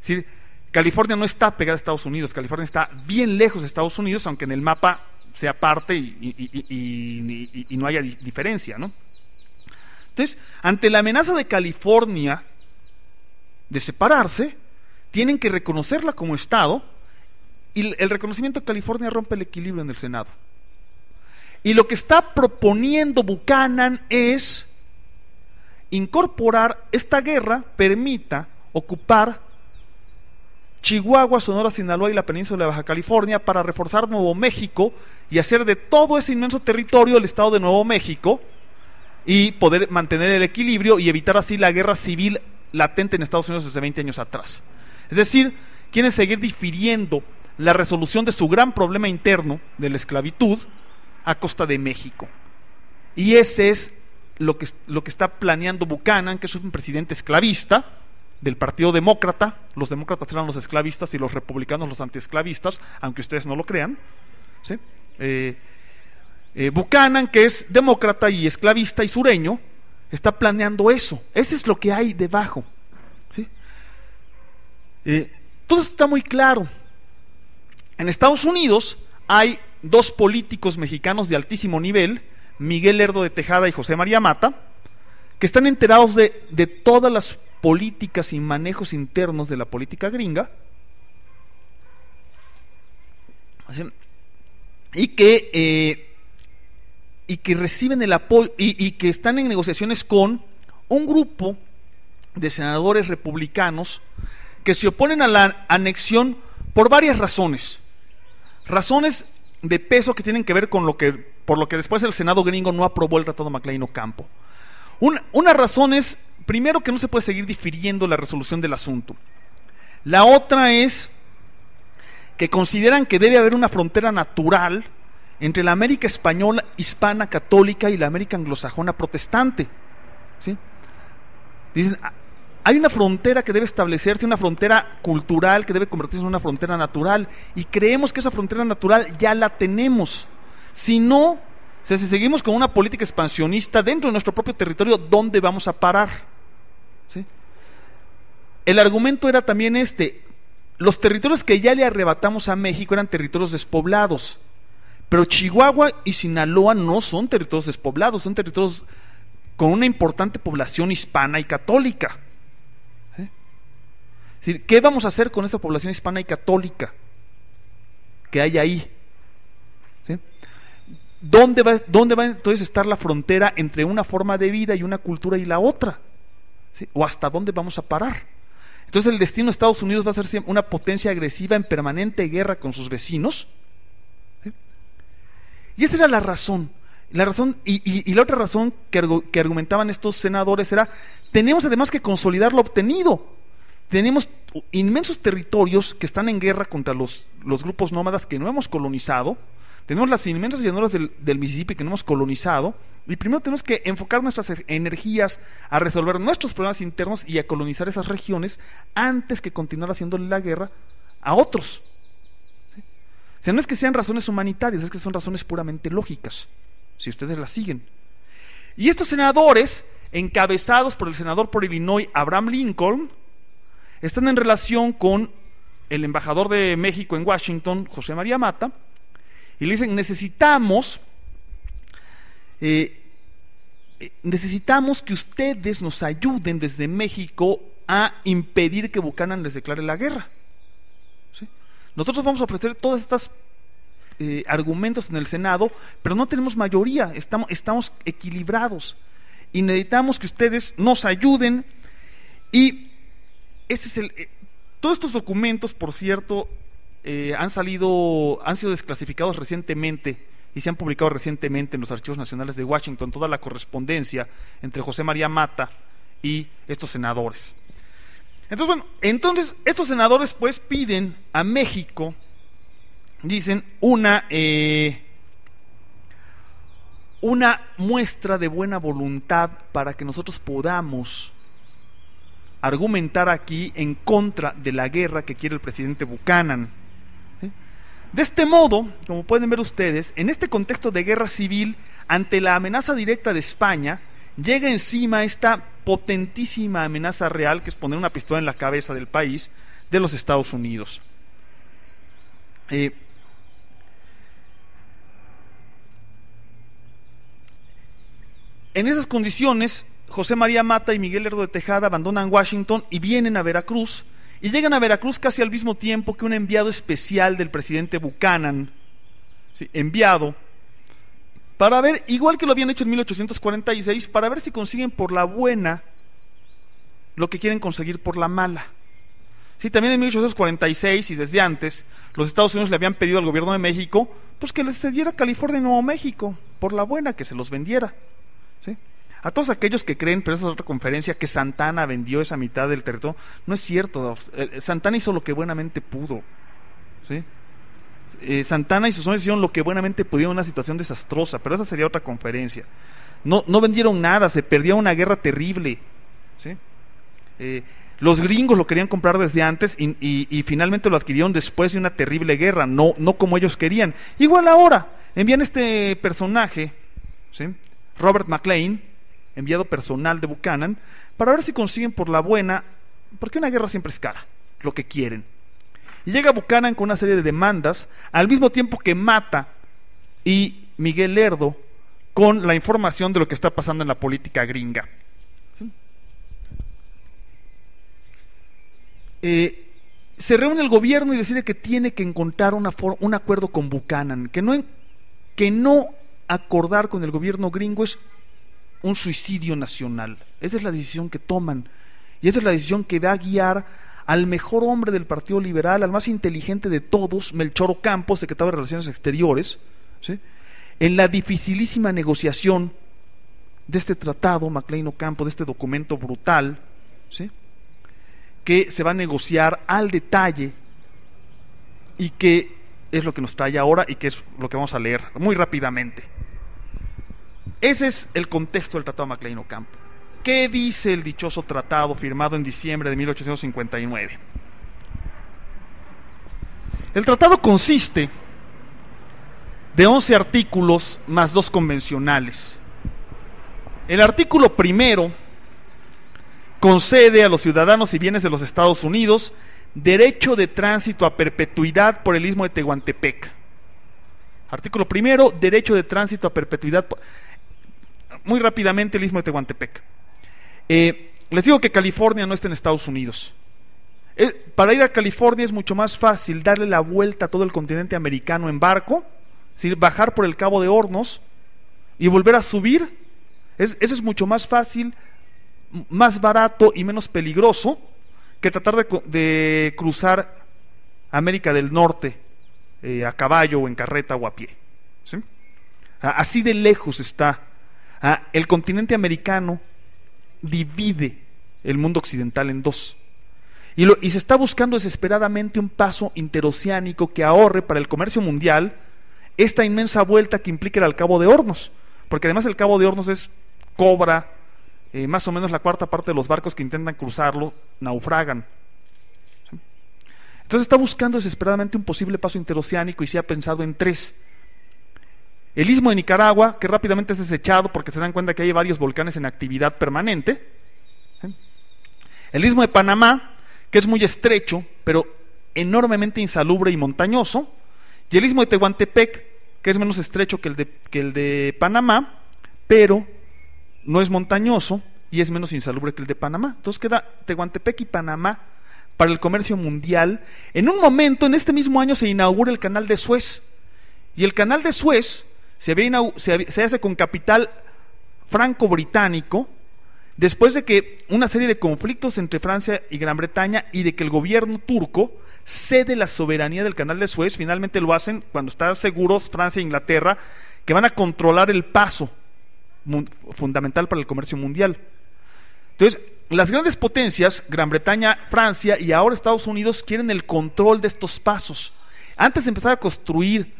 Sí, California no está pegada a Estados Unidos, California está bien lejos de Estados Unidos, aunque en el mapa sea parte y no haya diferencia, ¿no? Entonces, ante la amenaza de California de separarse, tienen que reconocerla como Estado, y el reconocimiento de California rompe el equilibrio en el Senado. Y lo que está proponiendo Buchanan es incorporar esta guerra, permita ocupar Chihuahua, Sonora, Sinaloa y la península de Baja California para reforzar Nuevo México y hacer de todo ese inmenso territorio el Estado de Nuevo México, y poder mantener el equilibrio y evitar así la guerra civil latente en Estados Unidos desde 20 años atrás. Es decir, quieren seguir difiriendo la resolución de su gran problema interno de la esclavitud a costa de México. Y ese es lo que está planeando Buchanan, que es un presidente esclavista del Partido Demócrata. Los demócratas eran los esclavistas y los republicanos los antiesclavistas, aunque ustedes no lo crean, ¿sí? Buchanan, que es demócrata y esclavista y sureño, está planeando eso. Ese es lo que hay debajo, ¿sí? Todo esto está muy claro. En Estados Unidos hay dos políticos mexicanos de altísimo nivel, Miguel Lerdo de Tejada y José María Mata, que están enterados de todas las políticas y manejos internos de la política gringa, y que reciben el apoyo y que están en negociaciones con un grupo de senadores republicanos que se oponen a la anexión por varias razones de peso que tienen que ver con por lo que después el Senado gringo no aprobó el Tratado McLean-Ocampo. Una razón es, primero, que no se puede seguir difiriendo la resolución del asunto. La otra es que consideran que debe haber una frontera natural entre la América española, hispana, católica, y la América anglosajona protestante, ¿sí? Dicen, hay una frontera que debe establecerse, una frontera cultural que debe convertirse en una frontera natural, y creemos que esa frontera natural ya la tenemos. Si no, si seguimos con una política expansionista dentro de nuestro propio territorio, ¿dónde vamos a parar? ¿Sí? El argumento era también los territorios que ya le arrebatamos a México eran territorios despoblados, pero Chihuahua y Sinaloa no son territorios despoblados, son territorios con una importante población hispana y católica. ¿Sí? Es decir, ¿qué vamos a hacer con esa población hispana y católica que hay ahí? ¿Sí? ¿Dónde va entonces a estar la frontera entre una forma de vida y una cultura y la otra? ¿Sí? ¿O hasta dónde vamos a parar? Entonces el destino de Estados Unidos va a ser una potencia agresiva en permanente guerra con sus vecinos. ¿Sí? Y esa era la razón. Y la otra razón que argumentaban estos senadores era: tenemos además que consolidar lo obtenido. Tenemos inmensos territorios que están en guerra contra los grupos nómadas que no hemos colonizado. Tenemos las inmensas llanuras del Mississippi que no hemos colonizado. Y primero tenemos que enfocar nuestras energías a resolver nuestros problemas internos y a colonizar esas regiones antes que continuar haciéndole la guerra a otros. ¿Sí? O sea, no es que sean razones humanitarias, es que son razones puramente lógicas, si ustedes las siguen. Y estos senadores, encabezados por el senador por Illinois, Abraham Lincoln, están en relación con el embajador de México en Washington, José María Mata, y le dicen: necesitamos que ustedes nos ayuden desde México a impedir que Buchanan les declare la guerra. ¿Sí? Nosotros vamos a ofrecer todas estas argumentos en el Senado, pero no tenemos mayoría, estamos equilibrados y necesitamos que ustedes nos ayuden. Y ese es todos estos documentos, por cierto, han sido desclasificados recientemente y se han publicado recientemente en los archivos nacionales de Washington, toda la correspondencia entre José María Mata y estos senadores. Entonces estos senadores pues piden a México, dicen, una muestra de buena voluntad para que nosotros podamos argumentar aquí en contra de la guerra que quiere el presidente Buchanan. ¿Sí? De este modo, como pueden ver ustedes, en este contexto de guerra civil, ante la amenaza directa de España, llega encima esta potentísima amenaza real, que es poner una pistola en la cabeza del país, de los Estados Unidos. En esas condiciones, José María Mata y Miguel Lerdo de Tejada abandonan Washington y vienen a Veracruz, y llegan a Veracruz casi al mismo tiempo que un enviado especial del presidente Buchanan, ¿sí? Enviado para ver, igual que lo habían hecho en 1846, para ver si consiguen por la buena lo que quieren conseguir por la mala. Sí, también en 1846 y desde antes, los Estados Unidos le habían pedido al gobierno de México pues que les cediera California y Nuevo México, por la buena, que se los vendiera. ¿Sí? A todos aquellos que creen, pero esa es otra conferencia, que Santana vendió esa mitad del territorio, no es cierto. Santana hizo lo que buenamente pudo. ¿Sí? Santana y sus hombres hicieron lo que buenamente pudieron en una situación desastrosa, pero esa sería otra conferencia. No vendieron nada, se perdió una guerra terrible. ¿Sí? Los gringos lo querían comprar desde antes y finalmente lo adquirieron después de una terrible guerra, no como ellos querían. Igual ahora, envían este personaje, ¿sí? Robert McLean, enviado personal de Buchanan, para ver si consiguen por la buena, porque una guerra siempre es cara, lo que quieren. Y llega Buchanan con una serie de demandas, al mismo tiempo que Mata y Miguel Lerdo con la información de lo que está pasando en la política gringa. ¿Sí? Se reúne el gobierno y decide que tiene que encontrar un acuerdo con Buchanan, que no acordar con el gobierno gringo es un suicidio nacional. Esa es la decisión que toman, y esa es la decisión que va a guiar al mejor hombre del Partido Liberal, al más inteligente de todos, Melchor Ocampo, secretario de Relaciones Exteriores, ¿sí? En la dificilísima negociación de este tratado, McLean Ocampo, de este documento brutal, ¿sí? Que se va a negociar al detalle y que es lo que nos trae ahora y que es lo que vamos a leer muy rápidamente. Ese es el contexto del Tratado McLean Ocampo. ¿Qué dice el dichoso tratado firmado en diciembre de 1859? El tratado consiste de 11 artículos más 2 convencionales. El artículo primero concede a los ciudadanos y bienes de los Estados Unidos derecho de tránsito a perpetuidad por el Istmo de Tehuantepec. Artículo primero, derecho de tránsito a perpetuidad. Muy rápidamente, el Istmo de Tehuantepec. Les digo que California no está en Estados Unidos. Para ir a California es mucho más fácil darle la vuelta a todo el continente americano en barco, es decir, bajar por el Cabo de Hornos y volver a subir. Eso es mucho más fácil, más barato y menos peligroso que tratar de cruzar América del Norte a caballo o en carreta o a pie. ¿Sí? Así de lejos está. El continente americano divide el mundo occidental en dos. Y se está buscando desesperadamente un paso interoceánico que ahorre para el comercio mundial esta inmensa vuelta que implica ir al Cabo de Hornos, porque además el Cabo de Hornos cobra más o menos la cuarta parte de los barcos que intentan cruzarlo naufragan. ¿Sí? Entonces está buscando desesperadamente un posible paso interoceánico y se ha pensado en 3. El Istmo de Nicaragua, que rápidamente es desechado porque se dan cuenta que hay varios volcanes en actividad permanente. ¿Sí? El Istmo de Panamá, que es muy estrecho, pero enormemente insalubre y montañoso. Y el Istmo de Tehuantepec, que es menos estrecho que el de Panamá, pero no es montañoso y es menos insalubre que el de Panamá. Entonces queda Tehuantepec y Panamá para el comercio mundial. En un momento, en este mismo año, se inaugura el Canal de Suez. Y el Canal de Suez se hace con capital franco-británico, después de que una serie de conflictos entre Francia y Gran Bretaña y de que el gobierno turco cede la soberanía del Canal de Suez. Finalmente lo hacen cuando están seguros Francia e Inglaterra que van a controlar el paso fundamental para el comercio mundial. Entonces, las grandes potencias, Gran Bretaña, Francia y ahora Estados Unidos, quieren el control de estos pasos. Antes de empezar a construir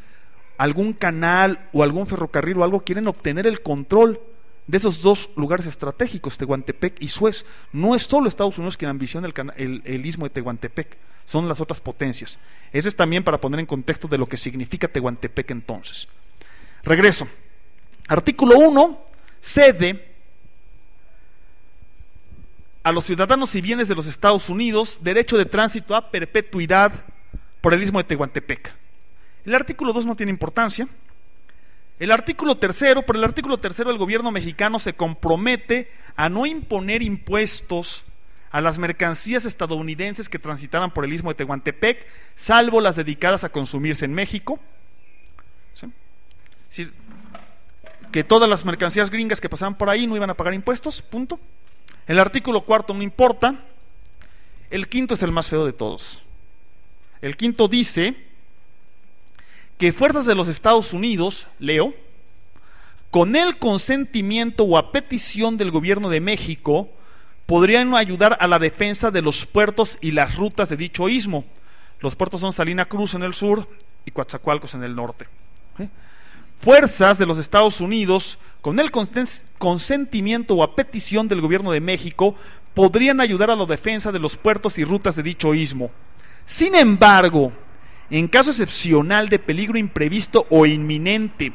algún canal o algún ferrocarril o algo, quieren obtener el control de esos dos lugares estratégicos, Tehuantepec y Suez. No es solo Estados Unidos quien ambiciona el istmo de Tehuantepec, son las otras potencias. Ese es también para poner en contexto de lo que significa Tehuantepec entonces. Regreso. Artículo 1 cede a los ciudadanos y bienes de los Estados Unidos derecho de tránsito a perpetuidad por el istmo de Tehuantepec. El artículo 2 no tiene importancia. El artículo 3, por el artículo 3 el gobierno mexicano se compromete a no imponer impuestos a las mercancías estadounidenses que transitaran por el istmo de Tehuantepec, salvo las dedicadas a consumirse en México. ¿Sí? Es decir, que todas las mercancías gringas que pasaban por ahí no iban a pagar impuestos, punto. El artículo 4 no importa. El 5 es el más feo de todos. El 5 dice que fuerzas de los Estados Unidos, leo, con el consentimiento o a petición del gobierno de México, podrían ayudar a la defensa de los puertos y las rutas de dicho istmo. Los puertos son Salina Cruz en el sur y Coatzacoalcos en el norte. Fuerzas de los Estados Unidos, con el consentimiento o a petición del gobierno de México, podrían ayudar a la defensa de los puertos y rutas de dicho istmo. Sin embargo, en caso excepcional de peligro imprevisto o inminente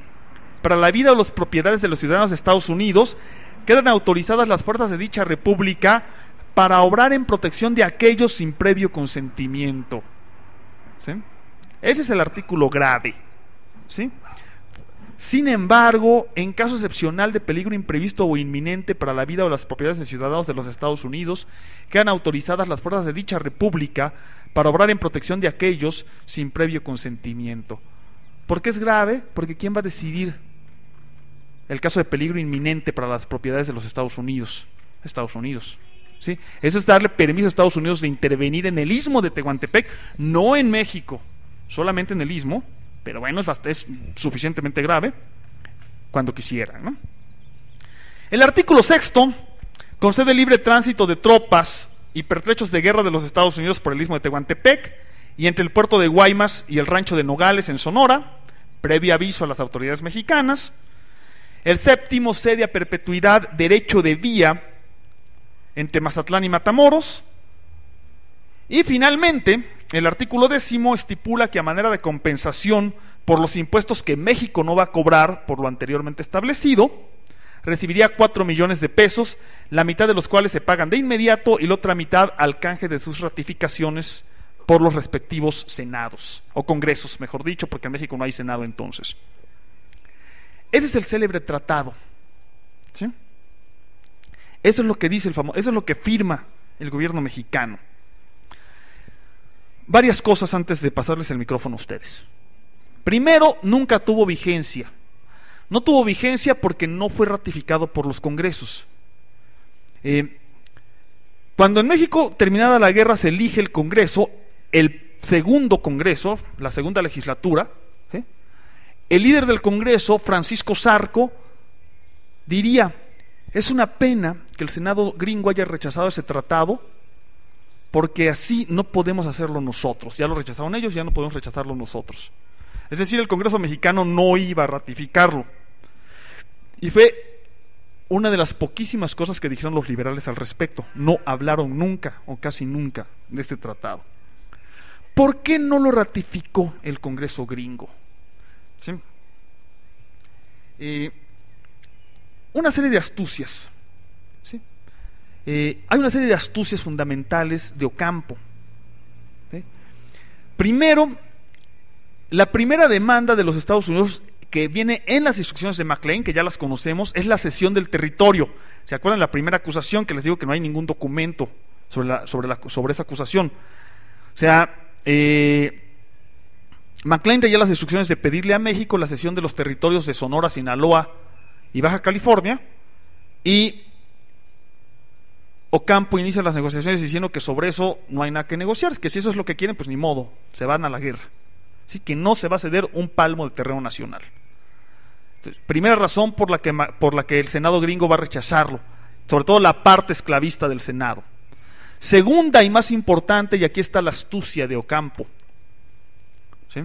para la vida o las propiedades de los ciudadanos de Estados Unidos, quedan autorizadas las fuerzas de dicha república para obrar en protección de aquellos sin previo consentimiento. ¿Sí? Ese es el artículo grave. ¿Sí? Sin embargo, en caso excepcional de peligro imprevisto o inminente para la vida o las propiedades de ciudadanos de los Estados Unidos, quedan autorizadas las fuerzas de dicha república para obrar en protección de aquellos sin previo consentimiento. ¿Por qué es grave? Porque ¿quién va a decidir el caso de peligro inminente para las propiedades de los Estados Unidos? Estados Unidos. ¿Sí? Eso es darle permiso a Estados Unidos de intervenir en el istmo de Tehuantepec, no en México, solamente en el istmo. Pero bueno, es suficientemente grave cuando quisiera, ¿no? El artículo 6 concede libre tránsito de tropas y pertrechos de guerra de los Estados Unidos por el istmo de Tehuantepec y entre el puerto de Guaymas y el rancho de Nogales en Sonora, previo aviso a las autoridades mexicanas. El 7 cede a perpetuidad derecho de vía entre Mazatlán y Matamoros. Y finalmente, el artículo 10 estipula que a manera de compensación por los impuestos que México no va a cobrar por lo anteriormente establecido, recibiría 4 millones de pesos, la mitad de los cuales se pagan de inmediato y la otra mitad al canje de sus ratificaciones por los respectivos senados, o congresos, mejor dicho, porque en México no hay senado entonces. Ese es el célebre tratado. ¿Sí? Eso es lo que dice eso es lo que firma el gobierno mexicano. Varias cosas antes de pasarles el micrófono a ustedes. Primero, nunca tuvo vigencia. No tuvo vigencia porque no fue ratificado por los congresos. Cuando en México, terminada la guerra, se elige el Congreso, el segundo Congreso, la segunda legislatura, el líder del Congreso, Francisco Zarco, diría: es una pena que el Senado gringo haya rechazado ese tratado, porque así no podemos hacerlo nosotros. Ya lo rechazaron ellos, ya no podemos rechazarlo nosotros. Es decir, el Congreso mexicano no iba a ratificarlo. Y fue una de las poquísimas cosas que dijeron los liberales al respecto. No hablaron nunca, o casi nunca, de este tratado. ¿Por qué no lo ratificó el Congreso gringo? ¿Sí? Una serie de astucias. ¿Sí? Hay una serie de astucias fundamentales de Ocampo. ¿Sí? Primero, la primera demanda de los Estados Unidos que viene en las instrucciones de McLean, que ya las conocemos, es la cesión del territorio. ¿Se acuerdan la primera acusación? Que les digo que no hay ningún documento sobre esa acusación. O sea, McLean traía las instrucciones de pedirle a México la cesión de los territorios de Sonora, Sinaloa y Baja California, y Ocampo inicia las negociaciones diciendo que sobre eso no hay nada que negociar, que si eso es lo que quieren, pues ni modo, se van a la guerra. Así que no se va a ceder un palmo de terreno nacional. Entonces, primera razón por la que el Senado gringo va a rechazarlo, sobre todo la parte esclavista del Senado. Segunda y más importante, y aquí está la astucia de Ocampo, ¿sí?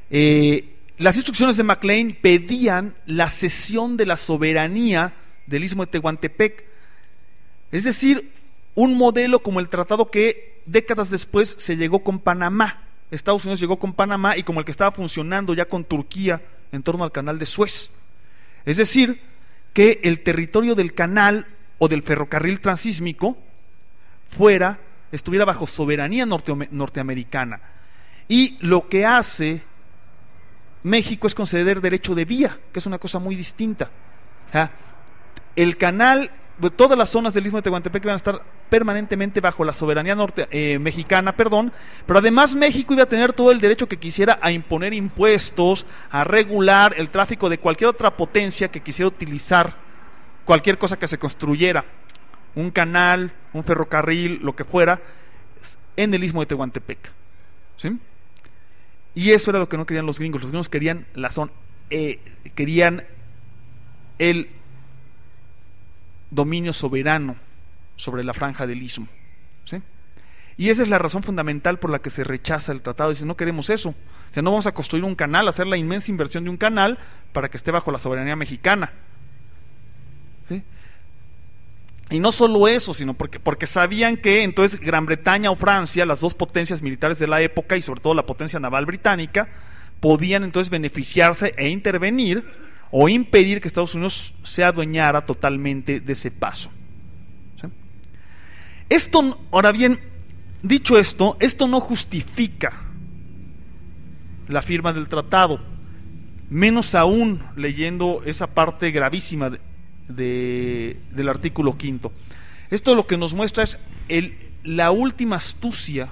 Las instrucciones de McLean pedían la cesión de la soberanía del Istmo de Tehuantepec, es decir, un modelo como el tratado que décadas después se llegó con Panamá. Estados Unidos llegó con Panamá, y como el que estaba funcionando ya con Turquía en torno al canal de Suez. Es decir, que el territorio del canal o del ferrocarril transísmico estuviera bajo soberanía norteamericana. Y lo que hace México es conceder derecho de vía, que es una cosa muy distinta. O sea, el canal, todas las zonas del Istmo de Tehuantepec iban a estar permanentemente bajo la soberanía mexicana, pero además México iba a tener todo el derecho que quisiera a imponer impuestos, a regular el tráfico de cualquier otra potencia que quisiera utilizar cualquier cosa que se construyera, un canal, un ferrocarril, lo que fuera, en el Istmo de Tehuantepec, ¿sí? Y eso era lo que no querían los gringos. Los gringos querían querían el dominio soberano sobre la franja del Istmo, ¿sí? Y esa es la razón fundamental por la que se rechaza el tratado. Dice, no queremos eso. O sea, no vamos a construir un canal, hacer la inmensa inversión de un canal para que esté bajo la soberanía mexicana, ¿sí? Y no solo eso, sino porque sabían que entonces Gran Bretaña o Francia, las dos potencias militares de la época, y sobre todo la potencia naval británica, podían entonces beneficiarse e intervenir o impedir que Estados Unidos se adueñara totalmente de ese paso, ¿sí? Esto, ahora bien, dicho esto no justifica la firma del tratado, menos aún leyendo esa parte gravísima del artículo 5. Esto lo que nos muestra es la última astucia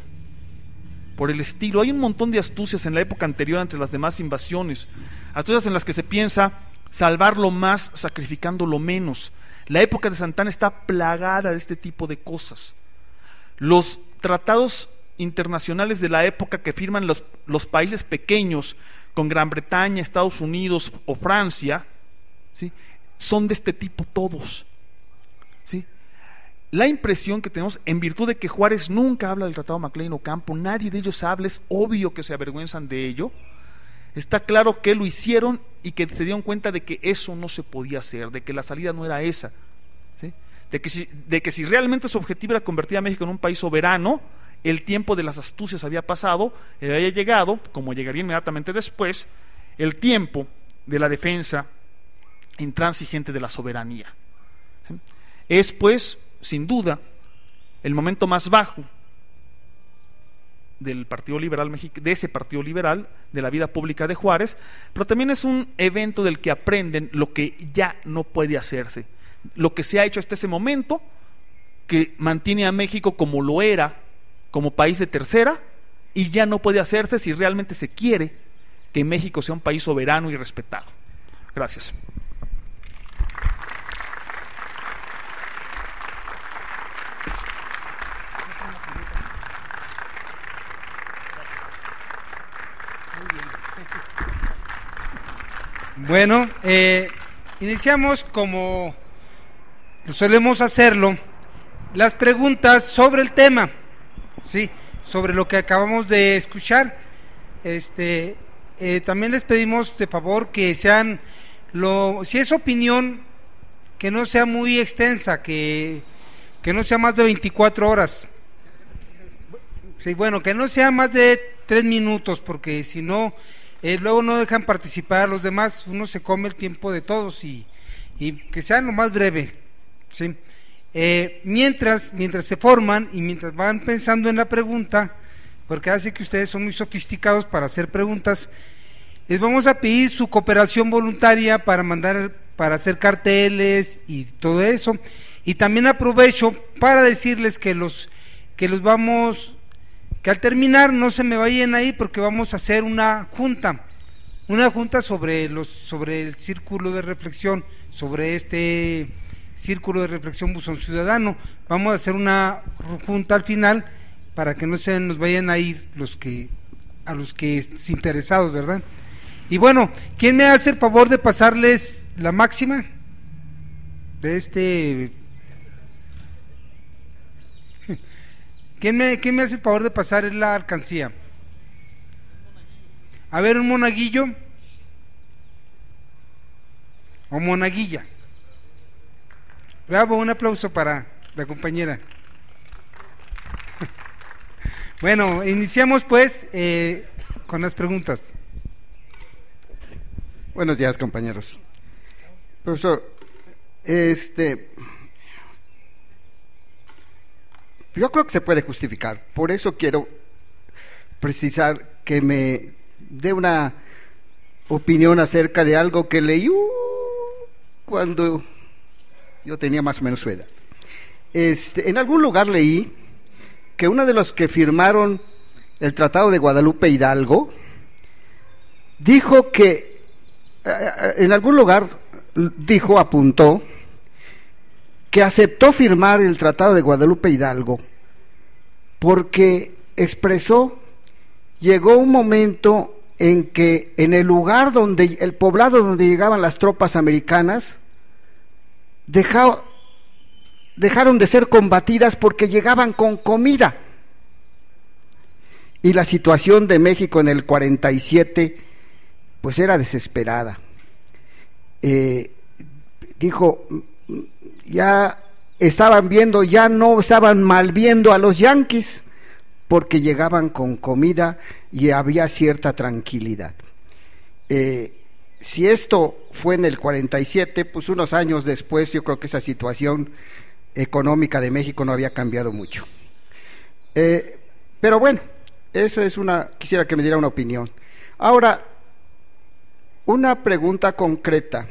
por el estilo. Hay un montón de astucias en la época anterior entre las demás invasiones, astucias en las que se piensa salvar lo más sacrificando lo menos. La época de Santa Anna está plagada de este tipo de cosas. Los tratados internacionales de la época que firman los países pequeños con Gran Bretaña, Estados Unidos o Francia, ¿sí?, son de este tipo todos, ¿sí? La impresión que tenemos, en virtud de que Juárez nunca habla del tratado McLean-Ocampo, nadie de ellos habla, es obvio que se avergüenzan de ello, está claro que lo hicieron y que se dieron cuenta de que eso no se podía hacer, de que la salida no era esa, ¿sí? de que si realmente su objetivo era convertir a México en un país soberano, el tiempo de las astucias había pasado, había llegado, como llegaría inmediatamente después, el tiempo de la defensa intransigente de la soberanía, ¿sí? Es pues, sin duda, el momento más bajo del Partido Liberal de ese Partido Liberal, de la vida pública de Juárez, pero también es un evento del que aprenden lo que ya no puede hacerse, lo que se ha hecho hasta ese momento, que mantiene a México como lo era, como país de tercera, y ya no puede hacerse si realmente se quiere que México sea un país soberano y respetado. Gracias. Bueno, iniciamos como solemos hacerlo, las preguntas sobre el tema, sí, sobre lo que acabamos de escuchar. También les pedimos de favor que sean, si es opinión, que no sea muy extensa, que no sea más de 24 horas. Sí, bueno, que no sea más de 3 minutos, porque si no, luego no dejan participar a los demás, uno se come el tiempo de todos, y que sea lo más breve, ¿sí? Mientras se forman y mientras van pensando en la pregunta, porque hace que ustedes son muy sofisticados para hacer preguntas, les vamos a pedir su cooperación voluntaria para hacer carteles y todo eso. Y también aprovecho para decirles que al terminar no se me vayan ahí, porque vamos a hacer una junta sobre el círculo de reflexión, sobre este círculo de reflexión Buzón Ciudadano. Vamos a hacer una junta al final para que no se nos vayan a ir a los que estén interesados, ¿verdad? Y bueno, ¿quién me hace el favor de pasarles la máxima de ¿Quién me hace el favor de pasar la alcancía? A ver, un monaguillo o monaguilla. Bravo, un aplauso para la compañera. Bueno, iniciamos pues con las preguntas. Buenos días, compañeros. Profesor, yo creo que se puede justificar. Por eso quiero precisar que me dé una opinión acerca de algo que leí cuando yo tenía más o menos su edad. En algún lugar leí que uno de los que firmaron el Tratado de Guadalupe Hidalgo dijo que, en algún lugar apuntó que aceptó firmar el Tratado de Guadalupe Hidalgo porque expresó, llegó un momento en que en el lugar donde, el poblado donde llegaban las tropas americanas, dejaron de ser combatidas porque llegaban con comida. Y la situación de México en el 47 pues era desesperada. Dijo, ya estaban viendo, ya no estaban mal viendo a los yanquis porque llegaban con comida y había cierta tranquilidad. Si esto fue en el 47, pues unos años después yo creo que esa situación económica de México no había cambiado mucho. Pero bueno, eso es quisiera que me diera una opinión. Ahora, una pregunta concreta.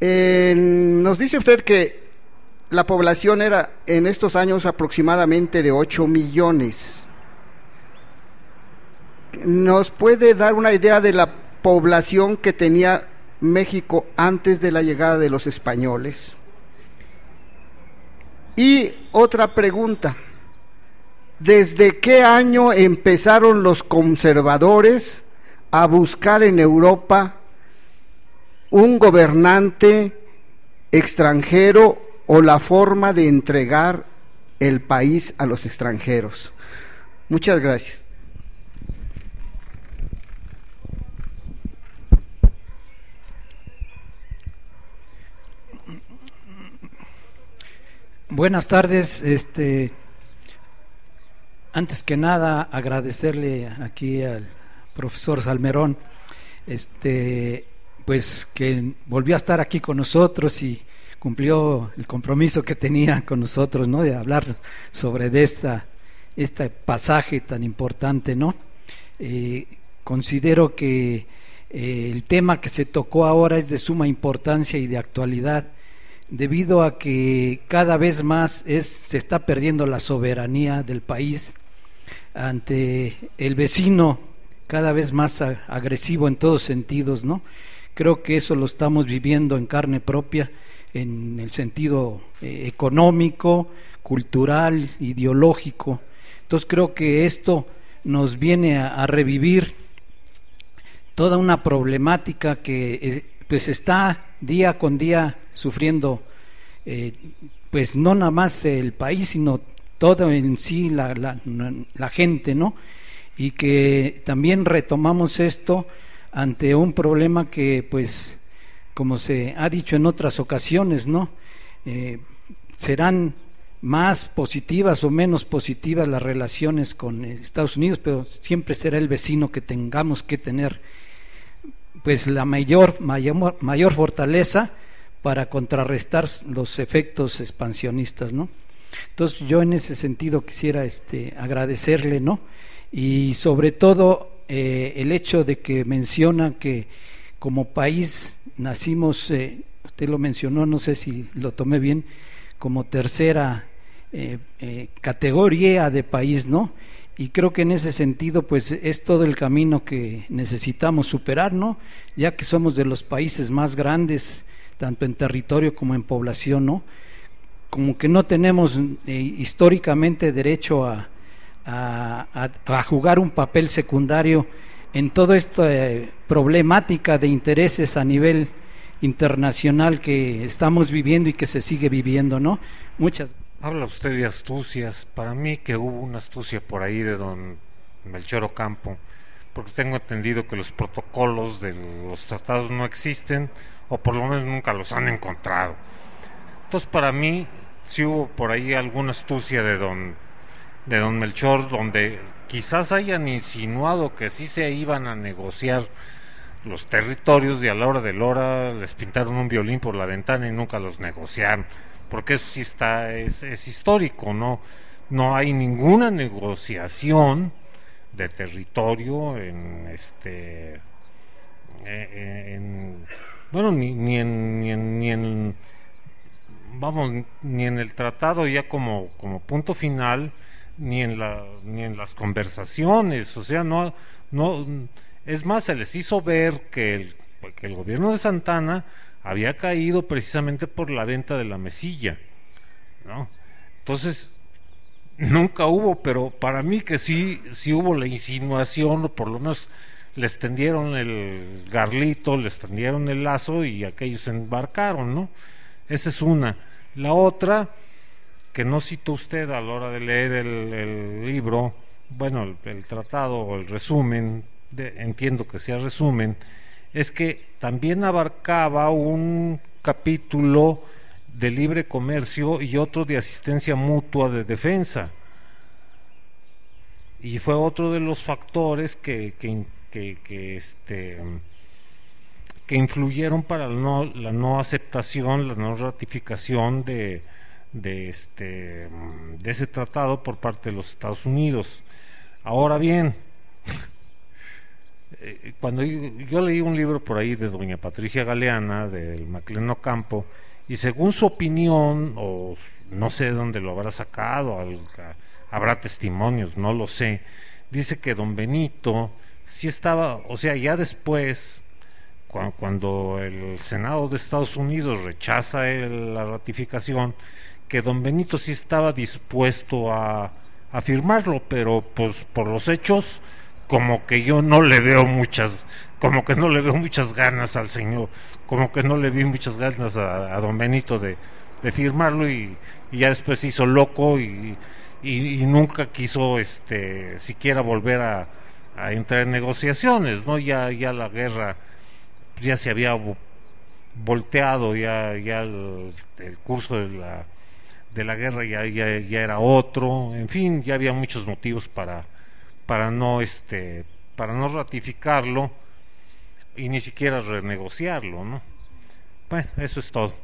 Nos dice usted que la población era en estos años aproximadamente de 8 millones. ¿Nos puede dar una idea de la población que tenía México antes de la llegada de los españoles? Y otra pregunta, ¿desde qué año empezaron los conservadores a buscar en Europa un gobernante extranjero o la forma de entregar el país a los extranjeros? Muchas gracias. Buenas tardes. Antes que nada agradecerle aquí al profesor Salmerón, pues que volvió a estar aquí con nosotros y cumplió el compromiso que tenía con nosotros, ¿no? De hablar sobre este pasaje tan importante, ¿no? Considero que el tema que se tocó ahora es de suma importancia y de actualidad, debido a que cada vez más se está perdiendo la soberanía del país ante el vecino, cada vez más agresivo en todos sentidos, ¿no? Creo que eso lo estamos viviendo en carne propia, en el sentido económico, cultural, ideológico. Entonces creo que esto nos viene a revivir toda una problemática que pues está día con día sufriendo, pues no nada más el país, sino todo en sí, la gente, ¿no? Y que también retomamos esto ante un problema que, pues, como se ha dicho en otras ocasiones, ¿no? Serán más positivas o menos positivas las relaciones con Estados Unidos, pero siempre será el vecino que tengamos que tener, pues, la mayor fortaleza para contrarrestar los efectos expansionistas, ¿no? Entonces yo en ese sentido quisiera agradecerle, ¿no? Y sobre todo el hecho de que menciona que como país nacimos, usted lo mencionó, no sé si lo tomé bien, como tercera categoría de país, ¿no? Y creo que en ese sentido pues es todo el camino que necesitamos superar, ¿no? Ya que somos de los países más grandes, tanto en territorio como en población, ¿no? Como que no tenemos históricamente derecho a jugar un papel secundario en toda esta problemática de intereses a nivel internacional que estamos viviendo y que se sigue viviendo, ¿no? Muchas. Habla usted de astucias. Para mí que hubo una astucia por ahí de don Melchor Ocampo, porque tengo entendido que los protocolos de los tratados no existen, o por lo menos nunca los han encontrado. Entonces, para mí, sí hubo por ahí alguna astucia de don Melchor, donde quizás hayan insinuado que sí se iban a negociar los territorios, y a la hora de la hora les pintaron un violín por la ventana y nunca los negociaron, porque eso sí es histórico, no hay ninguna negociación de territorio bueno, ni en el tratado ya como punto final, ni en las conversaciones. O sea, no es más, se les hizo ver que el gobierno de Santana había caído precisamente por la venta de la mesilla, ¿no? Entonces nunca hubo, pero para mí que sí hubo la insinuación, o por lo menos les tendieron el garlito, les tendieron el lazo y aquellos se embarcaron, ¿no? Esa es una. La otra, que no citó usted a la hora de leer el libro, bueno, el tratado o el resumen, entiendo que sea resumen, es que también abarcaba un capítulo de libre comercio y otro de asistencia mutua de defensa, y fue otro de los factores que influyeron para la no aceptación, la no ratificación de ese tratado por parte de los Estados Unidos. Ahora bien, cuando yo leí un libro por ahí de doña Patricia Galeana, del Maclean Ocampo, y según su opinión, o no sé de dónde lo habrá sacado, habrá testimonios, no lo sé, dice que don Benito sí estaba, o sea, ya después, cuando el Senado de Estados Unidos rechaza la ratificación, que don Benito sí estaba dispuesto a firmarlo, pero pues por los hechos como que yo no le veo muchas ganas al señor, como que no le vi muchas ganas a don Benito de firmarlo, y ya después se hizo loco y nunca quiso siquiera volver a entrar en negociaciones, ¿no? Ya la guerra ya se había volteado, ya el curso de la guerra ya era otro, en fin, ya había muchos motivos para no ratificarlo y ni siquiera renegociarlo, ¿no? Bueno, eso es todo.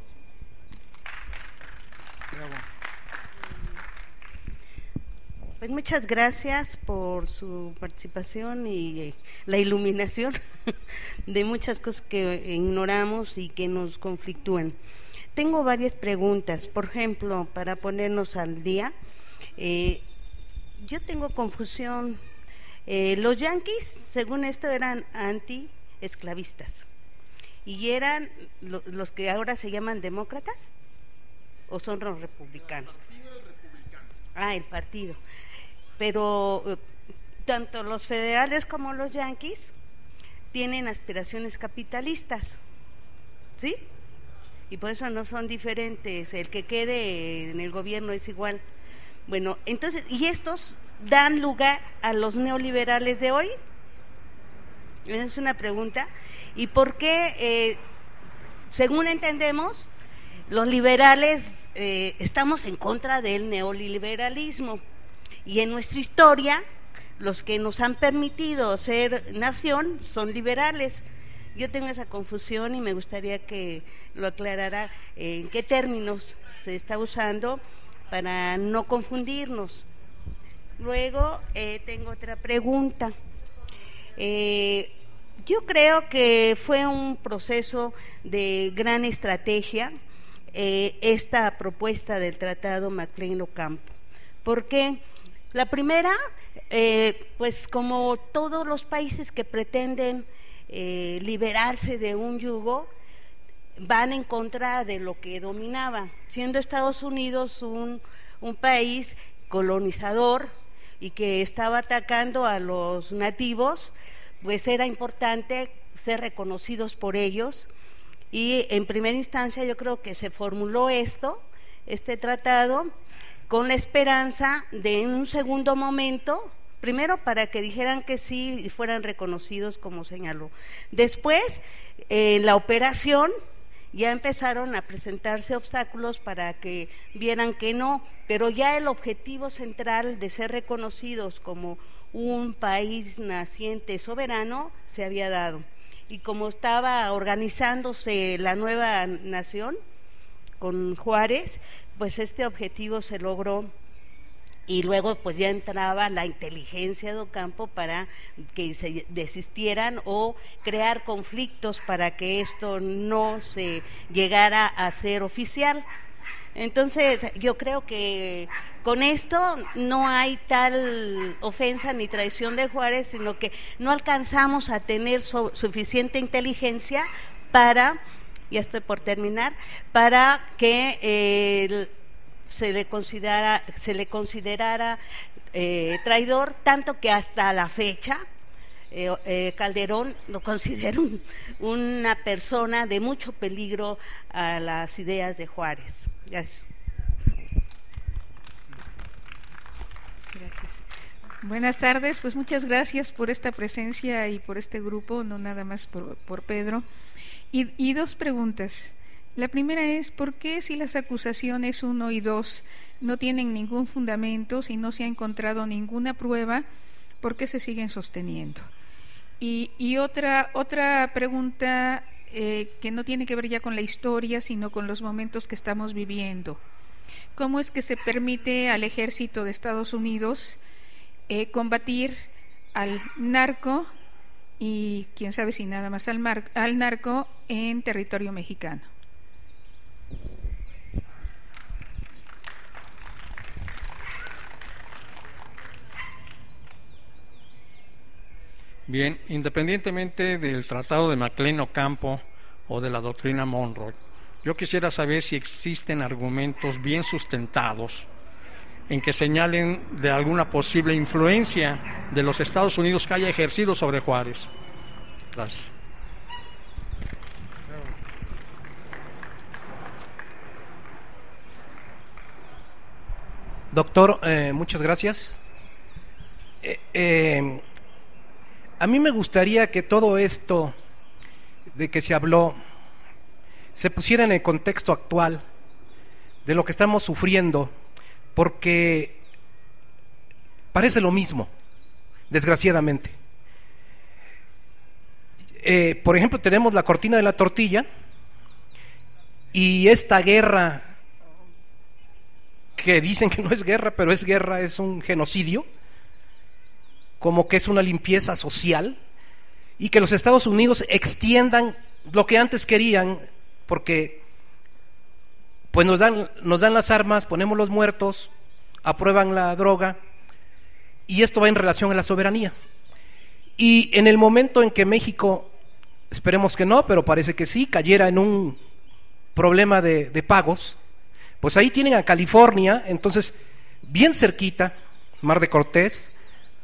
Pues muchas gracias por su participación y la iluminación de muchas cosas que ignoramos y que nos conflictúan. Tengo varias preguntas, por ejemplo, para ponernos al día. Yo tengo confusión. Los yanquis, según esto, eran anti-esclavistas y eran los que ahora se llaman demócratas, ¿o son los republicanos? El partido. Pero tanto los federales como los yanquis tienen aspiraciones capitalistas, ¿sí? Y por eso no son diferentes, el que quede en el gobierno es igual. Bueno, entonces, ¿y estos dan lugar a los neoliberales de hoy? Esa es una pregunta. ¿Y por qué, según entendemos, los liberales estamos en contra del neoliberalismo? Y en nuestra historia, los que nos han permitido ser nación son liberales. Yo tengo esa confusión y me gustaría que lo aclarara en qué términos se está usando para no confundirnos. Luego tengo otra pregunta. Yo creo que fue un proceso de gran estrategia esta propuesta del Tratado Maclean Ocampo. ¿Por qué? La primera, pues como todos los países que pretenden liberarse de un yugo, van en contra de lo que dominaba, siendo Estados Unidos un país colonizador y que estaba atacando a los nativos, pues era importante ser reconocidos por ellos, y en primera instancia yo creo que se formuló este tratado con la esperanza de en un segundo momento primero para que dijeran que sí y fueran reconocidos como señaló. Después, en la operación, ya empezaron a presentarse obstáculos para que vieran que no, pero ya el objetivo central de ser reconocidos como un país naciente soberano se había dado. Y como estaba organizándose la nueva nación con Juárez, pues este objetivo se logró. Y luego pues ya entraba la inteligencia de Ocampo para que se desistieran o crear conflictos para que esto no se llegara a ser oficial. Entonces yo creo que con esto no hay tal ofensa ni traición de Juárez, sino que no alcanzamos a tener suficiente inteligencia para, ya estoy por terminar, para que se le considerara traidor, tanto que hasta la fecha Calderón lo considera una persona de mucho peligro a las ideas de Juárez. Gracias. Gracias. Buenas tardes, pues muchas gracias por esta presencia y por este grupo, no nada más por Pedro. Y dos preguntas. La primera es, ¿por qué si las acusaciones 1 y 2 no tienen ningún fundamento, si no se ha encontrado ninguna prueba, por qué se siguen sosteniendo? Y otra pregunta que no tiene que ver ya con la historia, sino con los momentos que estamos viviendo. ¿Cómo es que se permite al ejército de Estados Unidos combatir al narco y quién sabe si nada más al narco en territorio mexicano? Bien, independientemente del Tratado de McLean-Ocampo o de la doctrina Monroe, yo quisiera saber si existen argumentos bien sustentados en que señalen de alguna posible influencia de los Estados Unidos que haya ejercido sobre Juárez. Gracias. Doctor, muchas gracias. A mí me gustaría que todo esto de que se habló se pusiera en el contexto actual de lo que estamos sufriendo, porque parece lo mismo, desgraciadamente. Por ejemplo, tenemos la cortina de la tortilla y esta guerra, que dicen que no es guerra, pero es guerra, es un genocidio, como que es una limpieza social, y que los Estados Unidos extiendan lo que antes querían, porque pues nos dan las armas, ponemos los muertos, aprueban la droga, y esto va en relación a la soberanía. Y en el momento en que México, esperemos que no, pero parece que sí, cayera en un problema de pagos, pues ahí tienen a California, entonces bien cerquita, Mar de Cortés,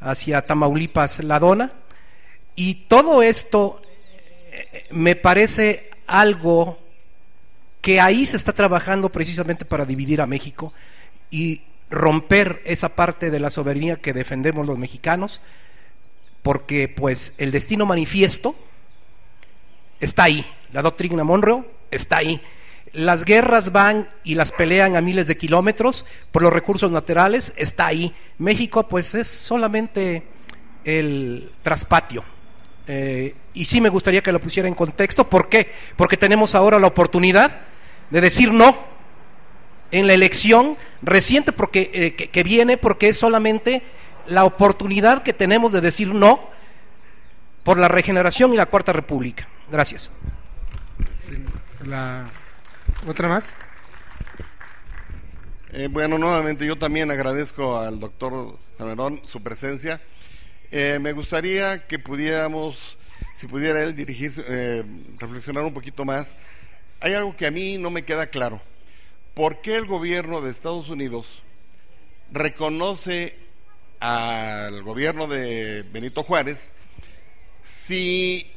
hacia Tamaulipas, La Dona, y todo esto me parece algo que ahí se está trabajando precisamente para dividir a México y romper esa parte de la soberanía que defendemos los mexicanos, porque pues el destino manifiesto está ahí, la doctrina Monroe está ahí. Las guerras van y las pelean a miles de kilómetros por los recursos naturales, está ahí. México pues es solamente el traspatio. Y sí me gustaría que lo pusiera en contexto. ¿Por qué? Porque tenemos ahora la oportunidad de decir no en la elección reciente que viene, porque es solamente la oportunidad que tenemos de decir no por la regeneración y la Cuarta República. Gracias. Sí, ¿otra más? Bueno, nuevamente yo también agradezco al doctor Salmerón su presencia. Me gustaría que pudiéramos, si pudiera él dirigirse, reflexionar un poquito más. Hay algo que a mí no me queda claro. ¿Por qué el gobierno de Estados Unidos reconoce al gobierno de Benito Juárez si...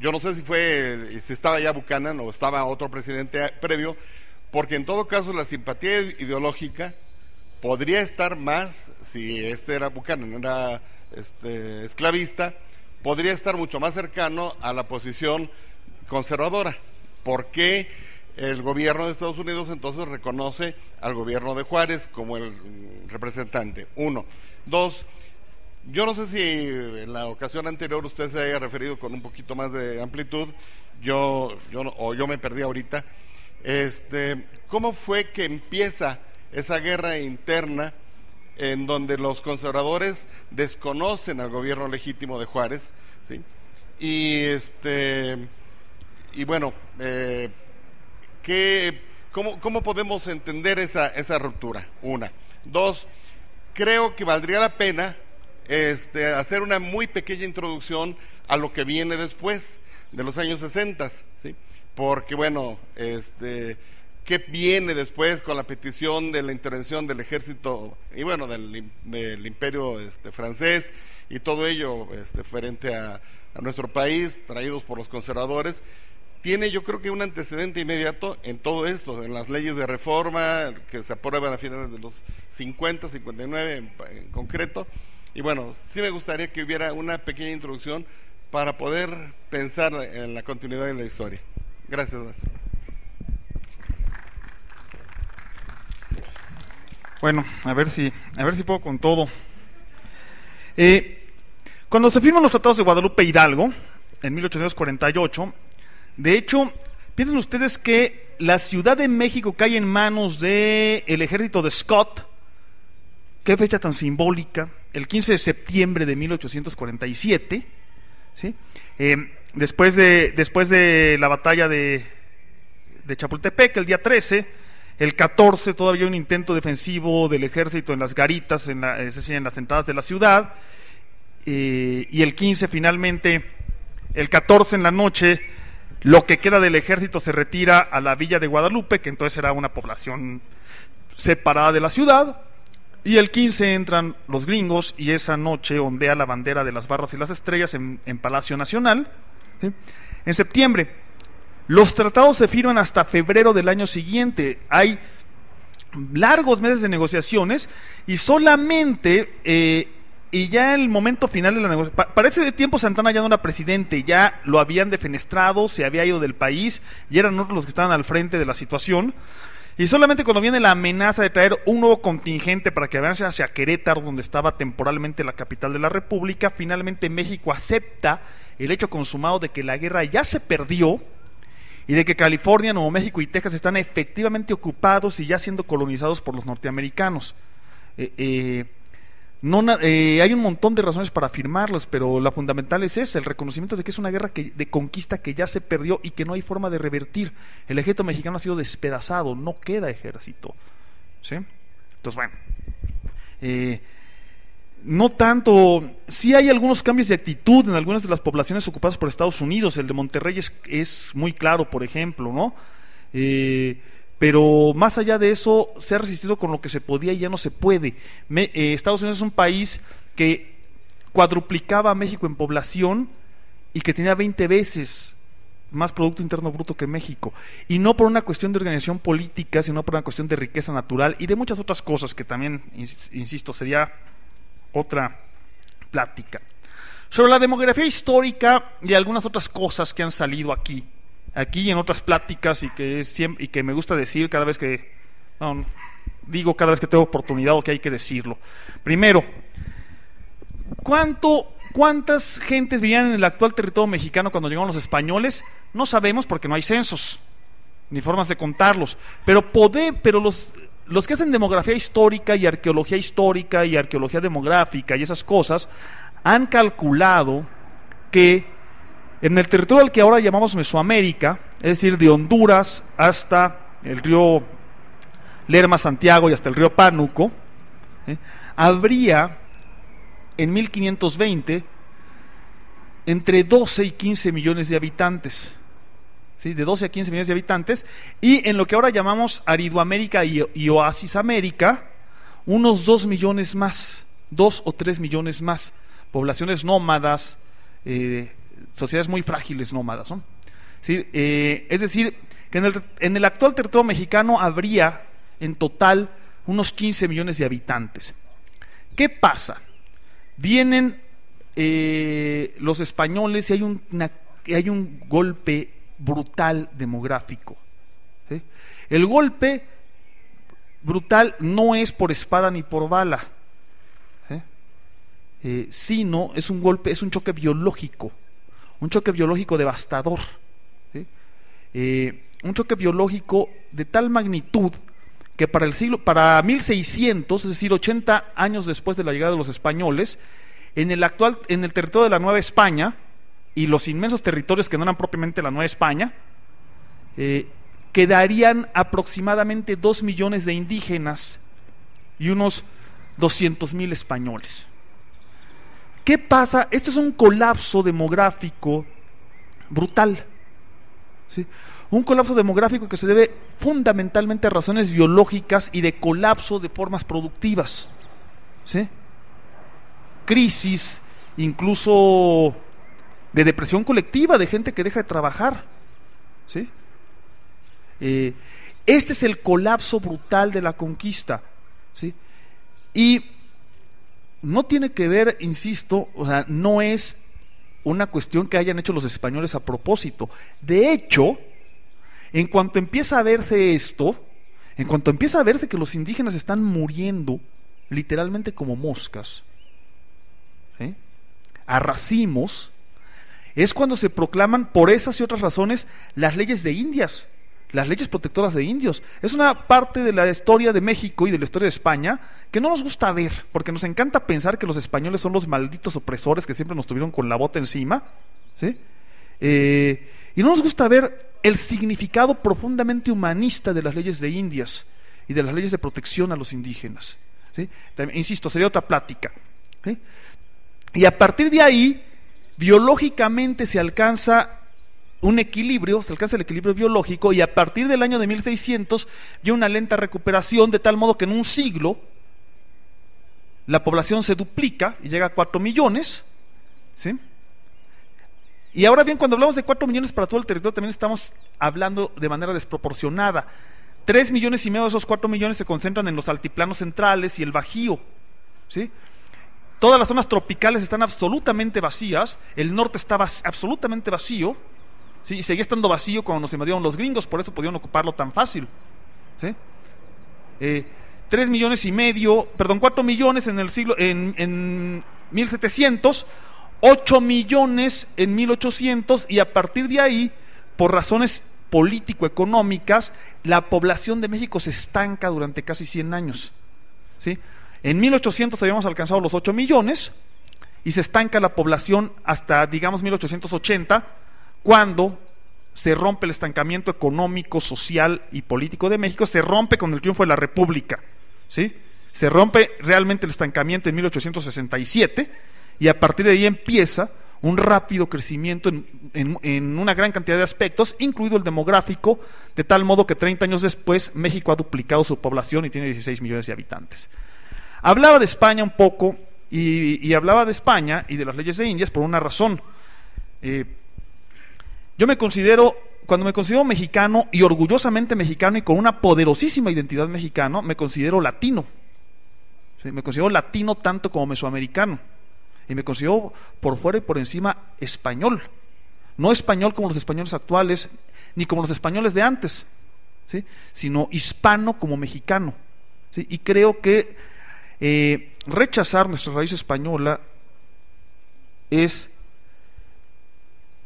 Yo no sé si estaba ya Buchanan o estaba otro presidente previo, porque en todo caso la simpatía ideológica podría estar más, si Buchanan era esclavista, podría estar mucho más cercano a la posición conservadora. ¿Por qué el gobierno de Estados Unidos entonces reconoce al gobierno de Juárez como el representante? Uno. Dos, yo no sé si en la ocasión anterior usted se haya referido con un poquito más de amplitud, yo me perdí ahorita. ¿Cómo fue que empieza esa guerra interna en donde los conservadores desconocen al gobierno legítimo de Juárez, ¿sí? Y bueno, ¿cómo podemos entender esa ruptura? Una. Dos, creo que valdría la pena hacer una muy pequeña introducción a lo que viene después de los años 60, ¿sí? Porque bueno, ¿qué viene después con la petición de la intervención del ejército y bueno, del imperio francés y todo ello frente a nuestro país, traídos por los conservadores? Tiene, yo creo que un antecedente inmediato en todo esto, en las leyes de reforma que se aprueban a finales de los 50, 59 en concreto. Y bueno, sí me gustaría que hubiera una pequeña introducción para poder pensar en la continuidad de la historia. Gracias, maestro. Bueno, a ver si puedo con todo. Cuando se firman los tratados de Guadalupe Hidalgo, en 1848, de hecho, piensen ustedes que la Ciudad de México cae en manos del ejército de Scott. Qué fecha tan simbólica, el 15 de septiembre de 1847, ¿sí? Después de la batalla de Chapultepec, el día 13, el 14 todavía un intento defensivo del ejército en las garitas, es decir, en las entradas de la ciudad, y el 15 finalmente, el 14 en la noche, lo que queda del ejército se retira a la villa de Guadalupe, que entonces era una población separada de la ciudad, y el 15 entran los gringos y esa noche ondea la bandera de las barras y las estrellas en Palacio Nacional, ¿sí? En septiembre, los tratados se firman hasta febrero del año siguiente, hay largos meses de negociaciones y solamente, y ya el momento final de la negociación, para ese tiempo Santana ya no era presidente, ya lo habían defenestrado, se había ido del país, y eran otros los que estaban al frente de la situación. Y solamente cuando viene la amenaza de traer un nuevo contingente para que avance hacia Querétaro, donde estaba temporalmente la capital de la República, finalmente México acepta el hecho consumado de que la guerra ya se perdió y de que California, Nuevo México y Texas están efectivamente ocupados y ya siendo colonizados por los norteamericanos. Hay un montón de razones para afirmarlas, pero la fundamental es esa, el reconocimiento de que es una guerra de conquista que ya se perdió y que no hay forma de revertir. El ejército mexicano ha sido despedazado, no queda ejército, ¿sí? Entonces, bueno, no tanto, sí hay algunos cambios de actitud en algunas de las poblaciones ocupadas por Estados Unidos. El de Monterrey es muy claro, por ejemplo, ¿no? Pero más allá de eso, se ha resistido con lo que se podía y ya no se puede. Estados Unidos es un país que cuadruplicaba a México en población y que tenía 20 veces más Producto Interno Bruto que México. Y no por una cuestión de organización política, sino por una cuestión de riqueza natural y de muchas otras cosas que también, insisto, sería otra plática. Sobre la demografía histórica y algunas otras cosas que han salido aquí y en otras pláticas y que me gusta decir cada vez que cada vez que tengo oportunidad o que hay que decirlo. Primero, ¿cuántas gentes vivían en el actual territorio mexicano cuando llegaron los españoles? No sabemos porque no hay censos ni formas de contarlos, pero los que hacen demografía histórica y arqueología demográfica y esas cosas han calculado que en el territorio al que ahora llamamos Mesoamérica, es decir, de Honduras hasta el río Lerma, Santiago y hasta el río Pánuco, habría en 1520 entre 12 y 15 millones de habitantes, ¿sí? De 12 a 15 millones de habitantes, y en lo que ahora llamamos Aridoamérica y Oasis América, unos 2 millones más, 2 o 3 millones más, poblaciones nómadas, sociedades muy frágiles nómadas, ¿no? ¿Sí? Es decir, que en el actual territorio mexicano habría en total unos 15 millones de habitantes. ¿Qué pasa? Vienen los españoles y hay un golpe brutal demográfico, ¿sí? El golpe brutal no es por espada ni por bala, sino es un golpe, es un choque biológico devastador, ¿sí? Un choque biológico de tal magnitud que para 1600, es decir, 80 años después de la llegada de los españoles, en el territorio de la Nueva España y los inmensos territorios que no eran propiamente la Nueva España, quedarían aproximadamente 2 millones de indígenas y unos 200,000 españoles. ¿Qué pasa? Este es un colapso demográfico brutal, ¿sí? Un colapso demográfico que se debe fundamentalmente a razones biológicas y de colapso de formas productivas, ¿sí? Crisis, incluso de depresión colectiva, de gente que deja de trabajar, ¿sí? Este es el colapso brutal de la conquista, ¿sí? Y no tiene que ver, insisto, o sea, no es una cuestión que hayan hecho los españoles a propósito. De hecho, en cuanto empieza a verse esto, en cuanto empieza a verse que los indígenas están muriendo literalmente como moscas, ¿sí?, a racimos, es cuando se proclaman, por esas y otras razones, las leyes de Indias, las leyes protectoras de indios. Es una parte de la historia de México y de la historia de España que no nos gusta ver, porque nos encanta pensar que los españoles son los malditos opresores que siempre nos tuvieron con la bota encima, ¿sí? Y no nos gusta ver el significado profundamente humanista de las leyes de Indias y de las leyes de protección a los indígenas, ¿sí? También, insisto, sería otra plática, ¿sí? Y a partir de ahí, biológicamente se alcanza un equilibrio, se alcanza el equilibrio biológico, y a partir del año de 1600 viene una lenta recuperación, de tal modo que en un siglo la población se duplica y llega a 4 millones, ¿sí? Y ahora bien, cuando hablamos de 4 millones para todo el territorio, también estamos hablando de manera desproporcionada. 3,5 millones de esos 4 millones se concentran en los altiplanos centrales y el Bajío, ¿sí? Todas las zonas tropicales están absolutamente vacías, el norte estaba absolutamente vacío, ¿sí? Y seguía estando vacío cuando nos invadieron los gringos, por eso pudieron ocuparlo tan fácil, ¿sí? 4 millones en 1700, 8 millones en 1800, y a partir de ahí, por razones político-económicas, la población de México se estanca durante casi 100 años, ¿sí? En 1800 habíamos alcanzado los 8 millones y se estanca la población hasta, digamos, 1880, cuando se rompe el estancamiento económico, social y político de México, se rompe con el triunfo de la República, ¿sí? Se rompe realmente el estancamiento en 1867, y a partir de ahí empieza un rápido crecimiento en una gran cantidad de aspectos, incluido el demográfico, de tal modo que 30 años después México ha duplicado su población y tiene 16 millones de habitantes. Hablaba de España un poco, y hablaba de España y de las leyes de Indias por una razón. Yo cuando me considero mexicano, y orgullosamente mexicano, y con una poderosísima identidad mexicano, me considero latino, ¿sí? Me considero latino tanto como mesoamericano, y me considero por fuera y por encima español. No español como los españoles actuales, ni como los españoles de antes, ¿sí?, sino hispano como mexicano, ¿sí? Y creo que rechazar nuestra raíz española es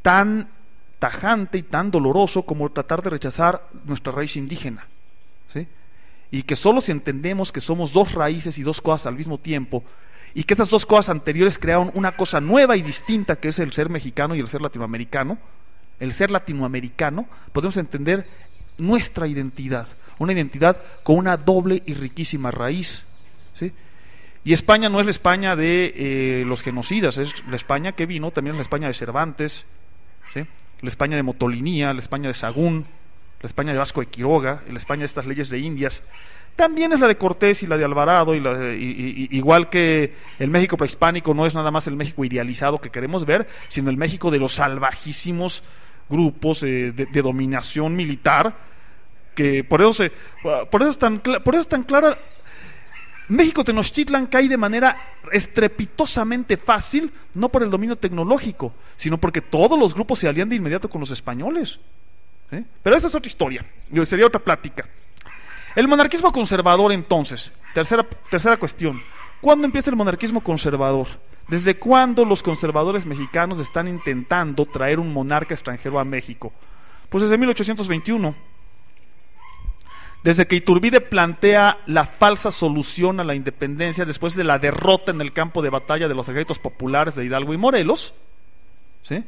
tan tajante y tan doloroso como tratar de rechazar nuestra raíz indígena, ¿sí? Y que solo si entendemos que somos dos raíces y dos cosas al mismo tiempo, y que esas dos cosas anteriores crearon una cosa nueva y distinta, que es el ser mexicano y el ser latinoamericano, podemos entender nuestra identidad, una identidad con una doble y riquísima raíz, ¿sí? Y España no es la España de los genocidas, es la España que vino, también es la España de Cervantes, ¿sí?, la España de Motolinía, la España de Sahagún, la España de Vasco de Quiroga, la España de estas leyes de Indias. También es la de Cortés y la de Alvarado, igual que el México prehispánico no es nada más el México idealizado que queremos ver, sino el México de los salvajísimos grupos de dominación militar, que por eso es tan clara México Tenochtitlan cae de manera estrepitosamente fácil, no por el dominio tecnológico, sino porque todos los grupos se alían de inmediato con los españoles. Pero esa es otra historia, sería otra plática. El monarquismo conservador, entonces, tercera cuestión. ¿Cuándo empieza el monarquismo conservador? ¿Desde cuándo los conservadores mexicanos están intentando traer un monarca extranjero a México? Pues desde 1821. Desde que Iturbide plantea la falsa solución a la independencia después de la derrota en el campo de batalla de los ejércitos populares de Hidalgo y Morelos, ¿sí?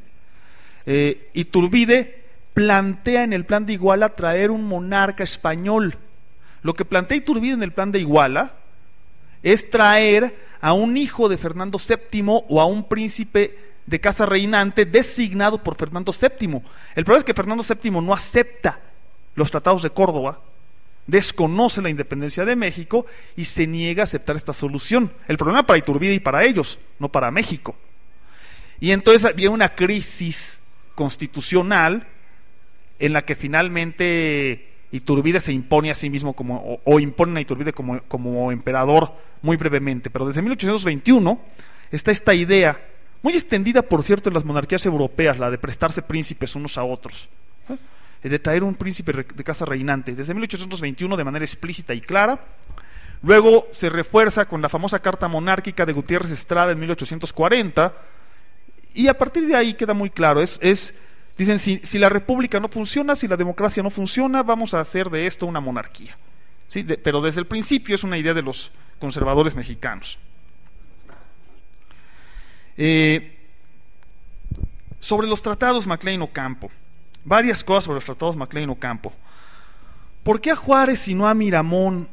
Iturbide plantea en el plan de Iguala traer un monarca español. Lo que plantea Iturbide en el plan de Iguala es traer a un hijo de Fernando VII o a un príncipe de casa reinante designado por Fernando VII. El problema es que Fernando VII no acepta los tratados de Córdoba, desconoce la independencia de México y se niega a aceptar esta solución. El problema para Iturbide y para ellos, no para México. Y entonces viene una crisis constitucional en la que finalmente Iturbide se impone a sí mismo o imponen a Iturbide como emperador muy brevemente. Pero desde 1821 está esta idea, muy extendida por cierto en las monarquías europeas, la de prestarse príncipes unos a otros, de traer un príncipe de casa reinante, desde 1821 de manera explícita y clara. Luego se refuerza con la famosa Carta Monárquica de Gutiérrez Estrada en 1840, y a partir de ahí queda muy claro, dicen, si la república no funciona, si la democracia no funciona, vamos a hacer de esto una monarquía. ¿Sí? Pero desde el principio es una idea de los conservadores mexicanos. Sobre los tratados MacLean Ocampo, varias cosas sobre los tratados MacLean Ocampo. ¿Por qué a Juárez y no a Miramón?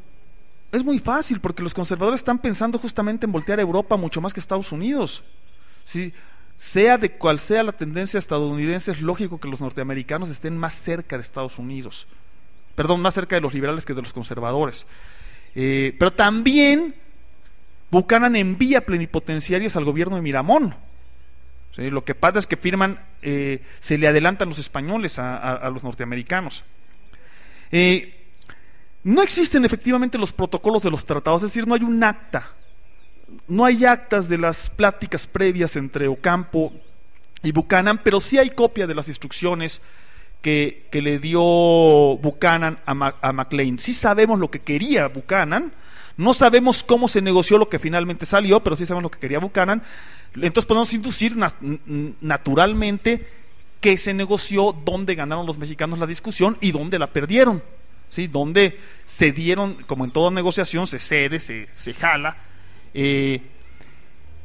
Es muy fácil, porque los conservadores están pensando justamente en voltear a Europa mucho más que a Estados Unidos. ¿Sí? Sea de cual sea la tendencia estadounidense, es lógico que los norteamericanos estén más cerca de Estados Unidos. Perdón, más cerca de los liberales que de los conservadores. Pero también Buchanan envía plenipotenciarios al gobierno de Miramón. ¿Sí? Lo que pasa es que firman, se le adelantan los españoles a los norteamericanos. No existen efectivamente los protocolos de los tratados, es decir, no hay un acta. No hay actas de las pláticas previas entre Ocampo y Buchanan, pero sí hay copia de las instrucciones que le dio Buchanan a MacLean. Sí sabemos lo que quería Buchanan, no sabemos cómo se negoció lo que finalmente salió, pero sí sabemos lo que quería Buchanan. Entonces podemos inducir naturalmente que se negoció, dónde ganaron los mexicanos la discusión y dónde la perdieron. ¿Sí? Donde se dieron, como en toda negociación, se cede, se jala. Y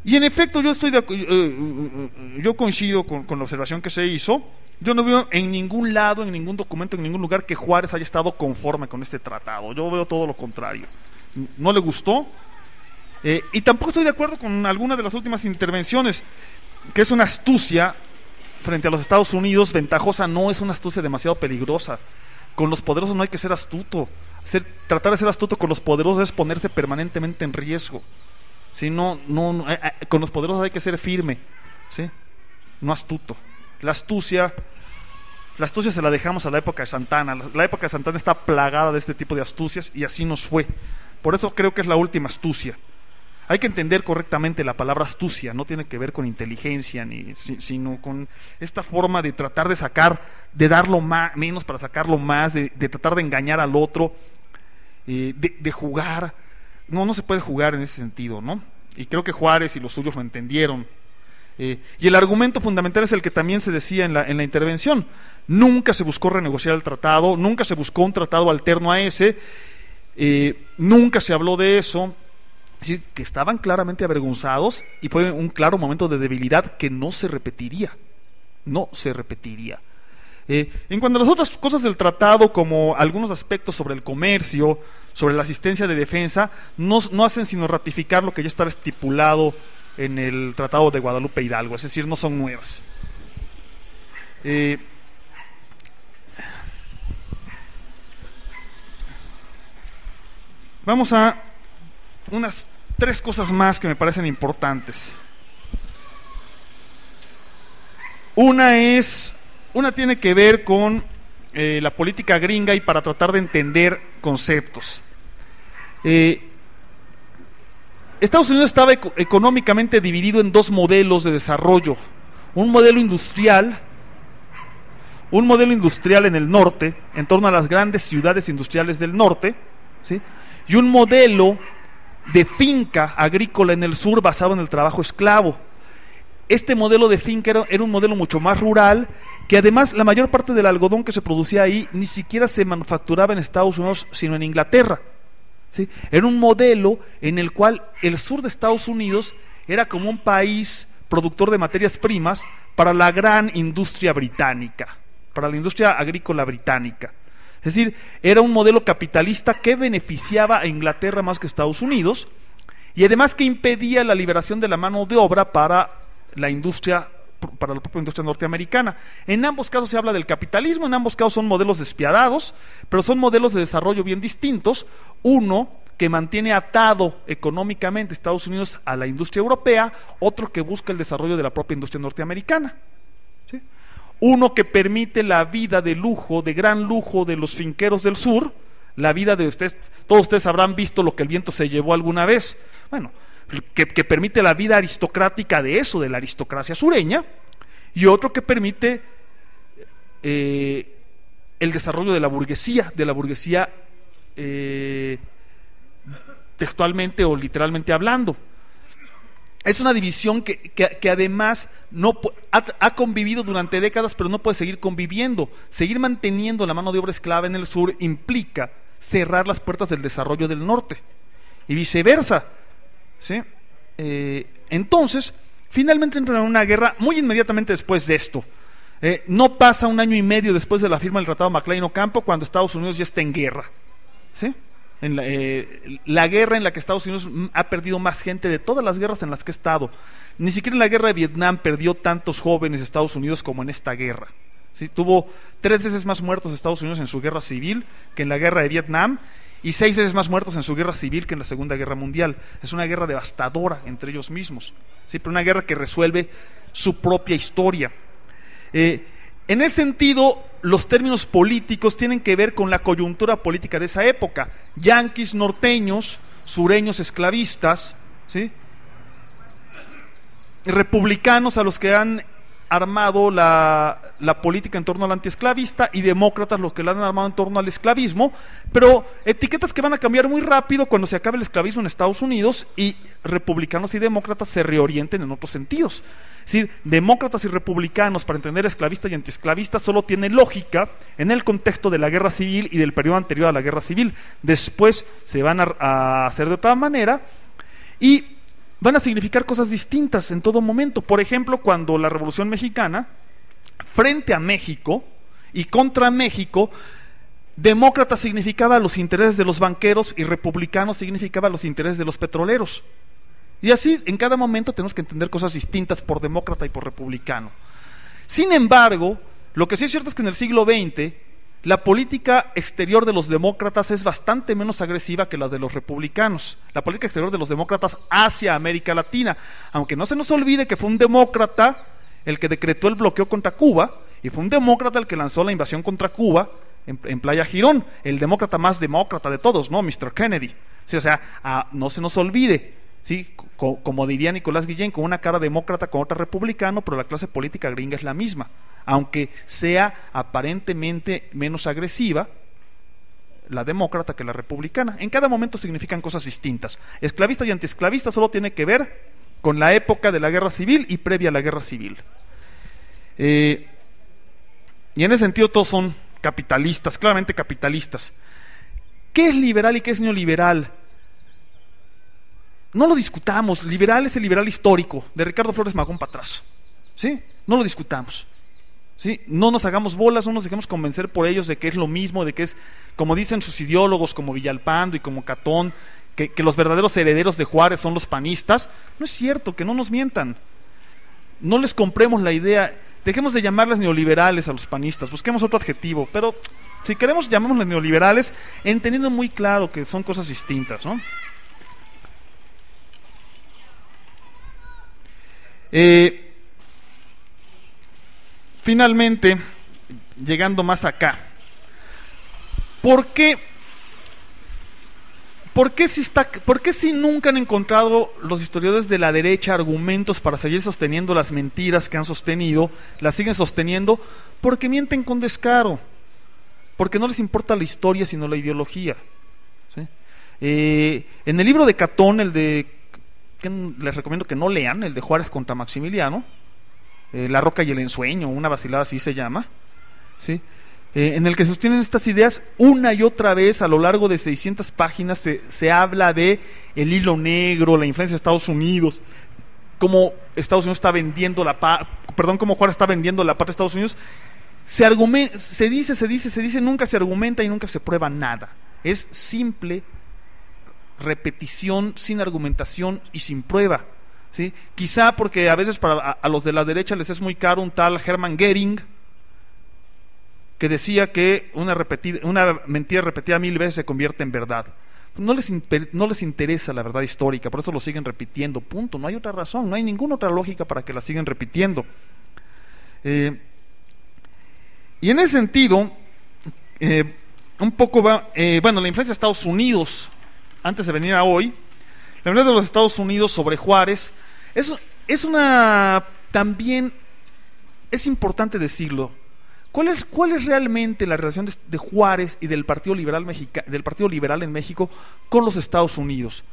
en efecto yo coincido con la observación que se hizo. Yo no veo en ningún lado, en ningún documento, en ningún lugar que Juárez haya estado conforme con este tratado. Yo veo todo lo contrario. No le gustó, y tampoco estoy de acuerdo con alguna de las últimas intervenciones, que es una astucia frente a los Estados Unidos ventajosa. No es una astucia demasiado peligrosa. Con los poderosos no hay que ser astuto. Tratar de ser astuto con los poderosos es ponerse permanentemente en riesgo. ¿Sí? Con los poderosos hay que ser firme, ¿sí? No astuto. La astucia se la dejamos a la época de Santana. La época de Santana está plagada de este tipo de astucias y así nos fue. Por eso creo que es la última astucia. Hay que entender correctamente la palabra astucia, no tiene que ver con inteligencia, sino con esta forma de tratar de sacar, de darlo menos para sacarlo más, de tratar de engañar al otro, de jugar. No se puede jugar en ese sentido, ¿no? Y creo que Juárez y los suyos lo entendieron. Y el argumento fundamental es el que también se decía en la intervención. Nunca se buscó renegociar el tratado, nunca se buscó un tratado alterno a ese, nunca se habló de eso. Es decir, que estaban claramente avergonzados y fue un claro momento de debilidad que no se repetiría. En cuanto a las otras cosas del tratado, como algunos aspectos sobre el comercio, sobre la asistencia de defensa, no hacen sino ratificar lo que ya estaba estipulado en el Tratado de Guadalupe Hidalgo, es decir, no son nuevas. Vamos a unas 3 cosas más que me parecen importantes. Una tiene que ver con la política gringa y para tratar de entender conceptos. Estados Unidos estaba económicamente dividido en dos modelos de desarrollo. Un modelo industrial en el norte, en torno a las grandes ciudades industriales del norte, ¿sí? Y un modelo de finca agrícola en el sur basado en el trabajo esclavo. Este modelo de finca era un modelo mucho más rural, que además la mayor parte del algodón que se producía ahí ni siquiera se manufacturaba en Estados Unidos, sino en Inglaterra, ¿sí? Era un modelo en el cual el sur de Estados Unidos era como un país productor de materias primas para la gran industria británica, para la industria agrícola británica. Es decir, era un modelo capitalista que beneficiaba a Inglaterra más que a Estados Unidos, y además que impedía la liberación de la mano de obra para la propia industria norteamericana. En ambos casos se habla del capitalismo, en ambos casos son modelos despiadados, pero son modelos de desarrollo bien distintos. Uno que mantiene atado económicamente Estados Unidos a la industria europea, otro que busca el desarrollo de la propia industria norteamericana, ¿sí? Uno que permite la vida de lujo, de gran lujo de los finqueros del sur, la vida de ustedes, todos ustedes habrán visto lo que el viento se llevó alguna vez, bueno, que permite la vida aristocrática de eso, de la aristocracia sureña, y otro que permite el desarrollo de la burguesía textualmente o literalmente hablando. Es una división que además ha convivido durante décadas, pero no puede seguir conviviendo. Seguir manteniendo la mano de obra esclava en el sur implica cerrar las puertas del desarrollo del norte, y viceversa, ¿sí? Entonces, finalmente entran en una guerra muy inmediatamente después de esto. No pasa un año y medio después de la firma del Tratado McLean-Ocampo cuando Estados Unidos ya está en guerra, ¿sí? En la guerra en la que Estados Unidos ha perdido más gente de todas las guerras en las que ha estado. Ni siquiera en la guerra de Vietnam perdió tantos jóvenes Estados Unidos como en esta guerra, ¿sí? Tuvo 3 veces más muertos Estados Unidos en su guerra civil que en la guerra de Vietnam, y 6 veces más muertos en su guerra civil que en la Segunda Guerra Mundial. Es una guerra devastadora entre ellos mismos, ¿sí? Pero una guerra que resuelve su propia historia. En ese sentido, los términos políticos tienen que ver con la coyuntura política de esa época. Yanquis norteños, sureños esclavistas, ¿sí? Republicanos a los que han armado la política en torno al antiesclavista, y demócratas los que la han armado en torno al esclavismo, pero etiquetas que van a cambiar muy rápido cuando se acabe el esclavismo en Estados Unidos y republicanos y demócratas se reorienten en otros sentidos. Es decir, demócratas y republicanos, para entender esclavistas y antiesclavistas, solo tiene lógica en el contexto de la guerra civil y del periodo anterior a la guerra civil. Después se van a hacer de otra manera y van a significar cosas distintas en todo momento. Por ejemplo, cuando la Revolución Mexicana, frente a México y contra México, demócrata significaba los intereses de los banqueros y republicano significaba los intereses de los petroleros. Y así, en cada momento tenemos que entender cosas distintas por demócrata y por republicano. Sin embargo, lo que sí es cierto es que en el siglo XX, la política exterior de los demócratas es bastante menos agresiva que la de los republicanos. La política exterior de los demócratas hacia América Latina, aunque no se nos olvide que fue un demócrata el que decretó el bloqueo contra Cuba, y fue un demócrata el que lanzó la invasión contra Cuba en Playa Girón, el demócrata más demócrata de todos, ¿no? Mr. Kennedy. Sí, o sea, no se nos olvide, ¿sí? Como diría Nicolás Guillén, con una cara demócrata, con otra republicano, pero la clase política gringa es la misma, aunque sea aparentemente menos agresiva la demócrata que la republicana. En cada momento significan cosas distintas. Esclavista y antiesclavista solo tiene que ver con la época de la guerra civil y previa a la guerra civil. Y en ese sentido todos son capitalistas, claramente capitalistas. ¿Qué es liberal y qué es neoliberal? No lo discutamos. Liberal es el liberal histórico, de Ricardo Flores Magón para atrás, ¿sí? No lo discutamos, ¿sí? No nos hagamos bolas, no nos dejemos convencer por ellos de que es lo mismo, de que es, como dicen sus ideólogos como Villalpando y como Catón, que los verdaderos herederos de Juárez son los panistas. No es cierto, que no nos mientan. No les compremos la idea. Dejemos de llamarles neoliberales a los panistas, busquemos otro adjetivo, pero si queremos llamémosles neoliberales, entendiendo muy claro que son cosas distintas, ¿no? Finalmente, llegando más acá, ¿por qué ¿Por qué si nunca han encontrado los historiadores de la derecha argumentos para seguir sosteniendo las mentiras que han sostenido, las siguen sosteniendo? Porque mienten con descaro, porque no les importa la historia sino la ideología, ¿sí? En el libro de Catón, que les recomiendo que no lean, el de Juárez contra Maximiliano, La Roca y el Ensueño, una vacilada así se llama, ¿sí? En el que sostienen estas ideas una y otra vez a lo largo de 600 páginas. Se habla de el hilo negro, la influencia de Estados Unidos, cómo Estados Unidos está vendiendo cómo Juárez está vendiendo la parte de Estados Unidos. Se dice, nunca se argumenta y nunca se prueba nada. Es simple repetición sin argumentación y sin prueba, ¿sí? Quizá porque a veces a los de la derecha les es muy caro un tal Hermann Göring, que decía que una mentira repetida 1000 veces se convierte en verdad. No les interesa la verdad histórica, por eso lo siguen repitiendo, punto. No hay otra razón, no hay ninguna otra lógica para que la sigan repitiendo. Y en ese sentido, un poco la influencia de Estados Unidos, antes de venir a hoy, la influencia de los Estados Unidos sobre Juárez, también es importante decirlo. ¿Cuál es realmente la relación de Juárez y del Partido Liberal en México con los Estados Unidos?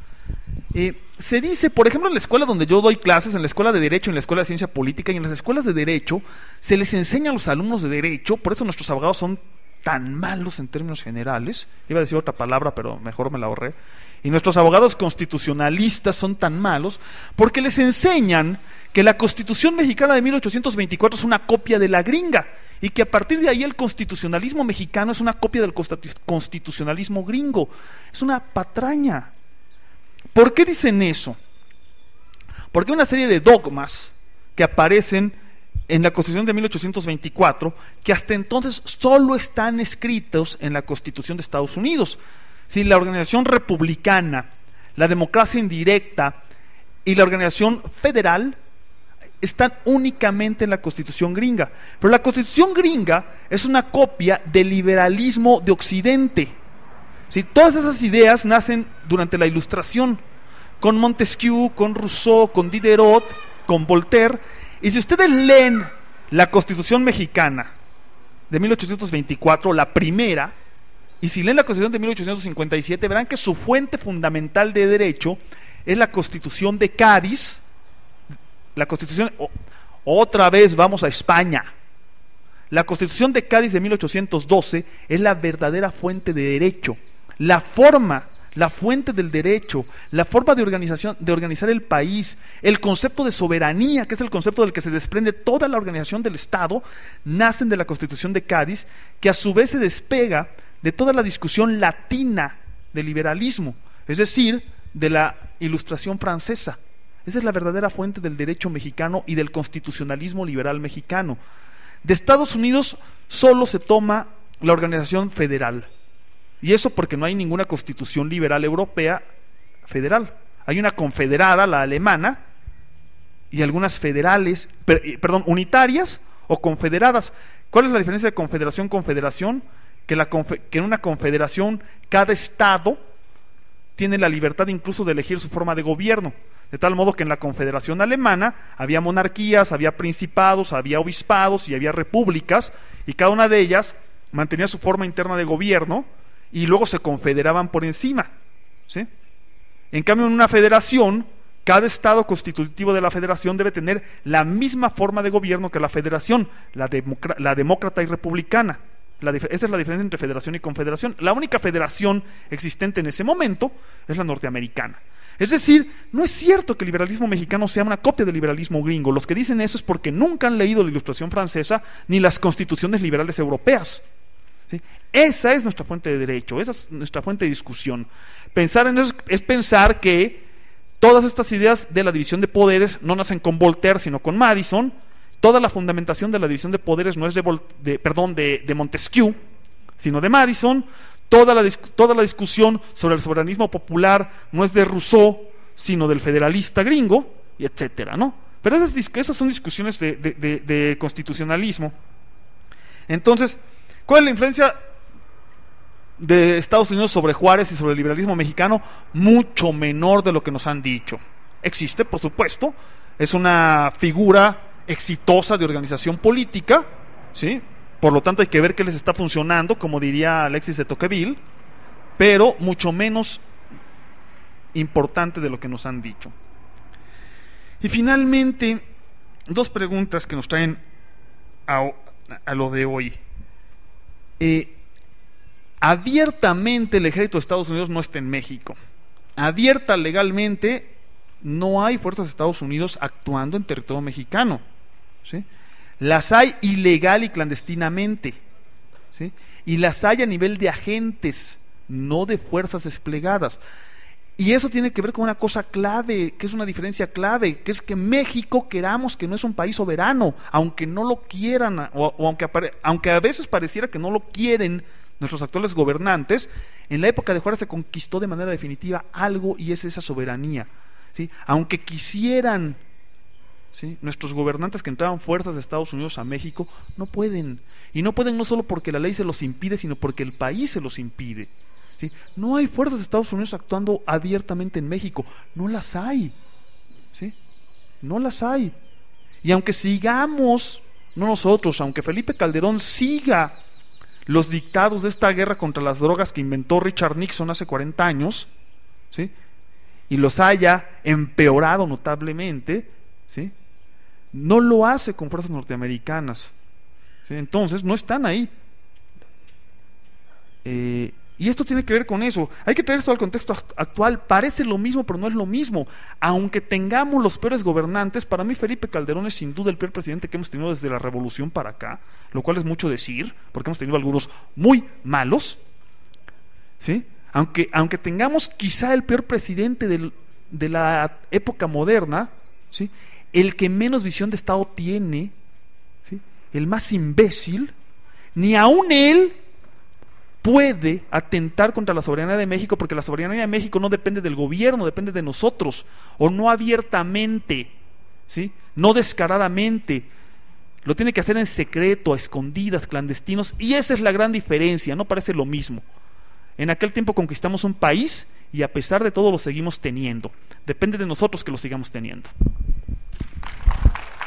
Se dice, por ejemplo, en la escuela donde yo doy clases, en la escuela de Derecho, en la escuela de Ciencia Política y en las escuelas de Derecho, se les enseña a los alumnos de Derecho, por eso nuestros abogados son tan malos en términos generales, iba a decir otra palabra pero mejor me la ahorré, y nuestros abogados constitucionalistas son tan malos porque les enseñan que la Constitución mexicana de 1824 es una copia de la gringa, y que a partir de ahí el constitucionalismo mexicano es una copia del constitucionalismo gringo. Es una patraña. ¿Por qué dicen eso? Porque hay una serie de dogmas que aparecen en la Constitución de 1824 que hasta entonces solo están escritos en la Constitución de Estados Unidos. Si la organización republicana, la democracia indirecta y la organización federal están únicamente en la Constitución gringa. Pero la Constitución gringa es una copia del liberalismo de Occidente. ¿Sí? Todas esas ideas nacen durante la Ilustración, con Montesquieu, con Rousseau, con Diderot, con Voltaire. Y si ustedes leen la Constitución mexicana de 1824, la primera, y si leen la Constitución de 1857, verán que su fuente fundamental de derecho es la Constitución de Cádiz. La Constitución, otra vez vamos a España. La Constitución de Cádiz de 1812 es la verdadera fuente de derecho, la fuente del derecho, la forma de organizar el país, el concepto de soberanía, que es el concepto del que se desprende toda la organización del Estado, nacen de la Constitución de Cádiz, que a su vez se despega de toda la discusión latina del liberalismo, es decir, de la Ilustración francesa. Esa es la verdadera fuente del derecho mexicano y del constitucionalismo liberal mexicano. De Estados Unidos solo se toma la organización federal. Y eso porque no hay ninguna constitución liberal europea federal. Hay una confederada, la alemana, y algunas federales, unitarias o confederadas. ¿Cuál es la diferencia de confederación? Confederación, que en una confederación cada estado tiene la libertad incluso de elegir su forma de gobierno. De tal modo que en la Confederación Alemana había monarquías, había principados, había obispados y había repúblicas, y cada una de ellas mantenía su forma interna de gobierno y luego se confederaban por encima, ¿sí? En cambio, en una federación, cada estado constitutivo de la federación debe tener la misma forma de gobierno que la federación, la demócrata y republicana. Esa es la diferencia entre federación y confederación. La única federación existente en ese momento es la norteamericana. Es decir, no es cierto que el liberalismo mexicano sea una copia del liberalismo gringo. Los que dicen eso es porque nunca han leído la Ilustración francesa ni las constituciones liberales europeas, ¿sí? Esa es nuestra fuente de derecho, esa es nuestra fuente de discusión. Pensar en eso es pensar que todas estas ideas de la división de poderes no nacen con Voltaire, sino con Madison. Toda la fundamentación de la división de poderes no es de Montesquieu, sino de Madison. Toda la discusión sobre el soberanismo popular no es de Rousseau, sino del federalista gringo, y etcétera, ¿no? Pero esas son discusiones de constitucionalismo. Entonces, ¿cuál es la influencia de Estados Unidos sobre Juárez y sobre el liberalismo mexicano mucho menor de lo que nos han dicho. Existe, por supuesto, es una figura exitosa de organización política, ¿sí? Por lo tanto hay que ver qué les está funcionando, como diría Alexis de Tocqueville, pero mucho menos importante de lo que nos han dicho. Y finalmente, dos preguntas que nos traen a lo de hoy. Abiertamente el ejército de Estados Unidos no está en México. Abierta legalmente no hay fuerzas de Estados Unidos actuando en territorio mexicano, ¿sí? Las hay ilegal y clandestinamente, ¿sí? Y las hay a nivel de agentes, no de fuerzas desplegadas. Y eso tiene que ver con una cosa clave, que es una diferencia clave, que es que México, queramos que no es un país soberano, aunque no lo quieran, o aunque a veces pareciera que no lo quieren nuestros actuales gobernantes. En la época de Juárez se conquistó de manera definitiva algo, y es esa soberanía, ¿sí? Aunque quisieran, ¿sí?, nuestros gobernantes que entraban fuerzas de Estados Unidos a México, no pueden. Y no pueden no solo porque la ley se los impide, sino porque el país se los impide, ¿sí? No hay fuerzas de Estados Unidos actuando abiertamente en México, no las hay, ¿sí? No las hay. Y aunque sigamos, no nosotros, aunque Felipe Calderón siga los dictados de esta guerra contra las drogas que inventó Richard Nixon hace 40 años, ¿sí?, y los haya empeorado notablemente, ¿sí?, no lo hace con fuerzas norteamericanas, ¿sí? Entonces no están ahí. Y esto tiene que ver con eso. Hay que traer esto al contexto actual. Parece lo mismo, pero no es lo mismo. Aunque tengamos los peores gobernantes, para mí Felipe Calderón es sin duda el peor presidente que hemos tenido desde la Revolución para acá, lo cual es mucho decir, porque hemos tenido algunos muy malos, ¿sí? Aunque tengamos quizá el peor presidente de la época moderna, ¿sí?, el que menos visión de Estado tiene, ¿sí?, el más imbécil, ni aún él puede atentar contra la soberanía de México, porque la soberanía de México no depende del gobierno, depende de nosotros, o no abiertamente, ¿sí?, no descaradamente. Lo tiene que hacer en secreto, a escondidas, clandestinos, y esa es la gran diferencia. No parece lo mismo. En aquel tiempo conquistamos un país y a pesar de todo lo seguimos teniendo. Depende de nosotros que lo sigamos teniendo.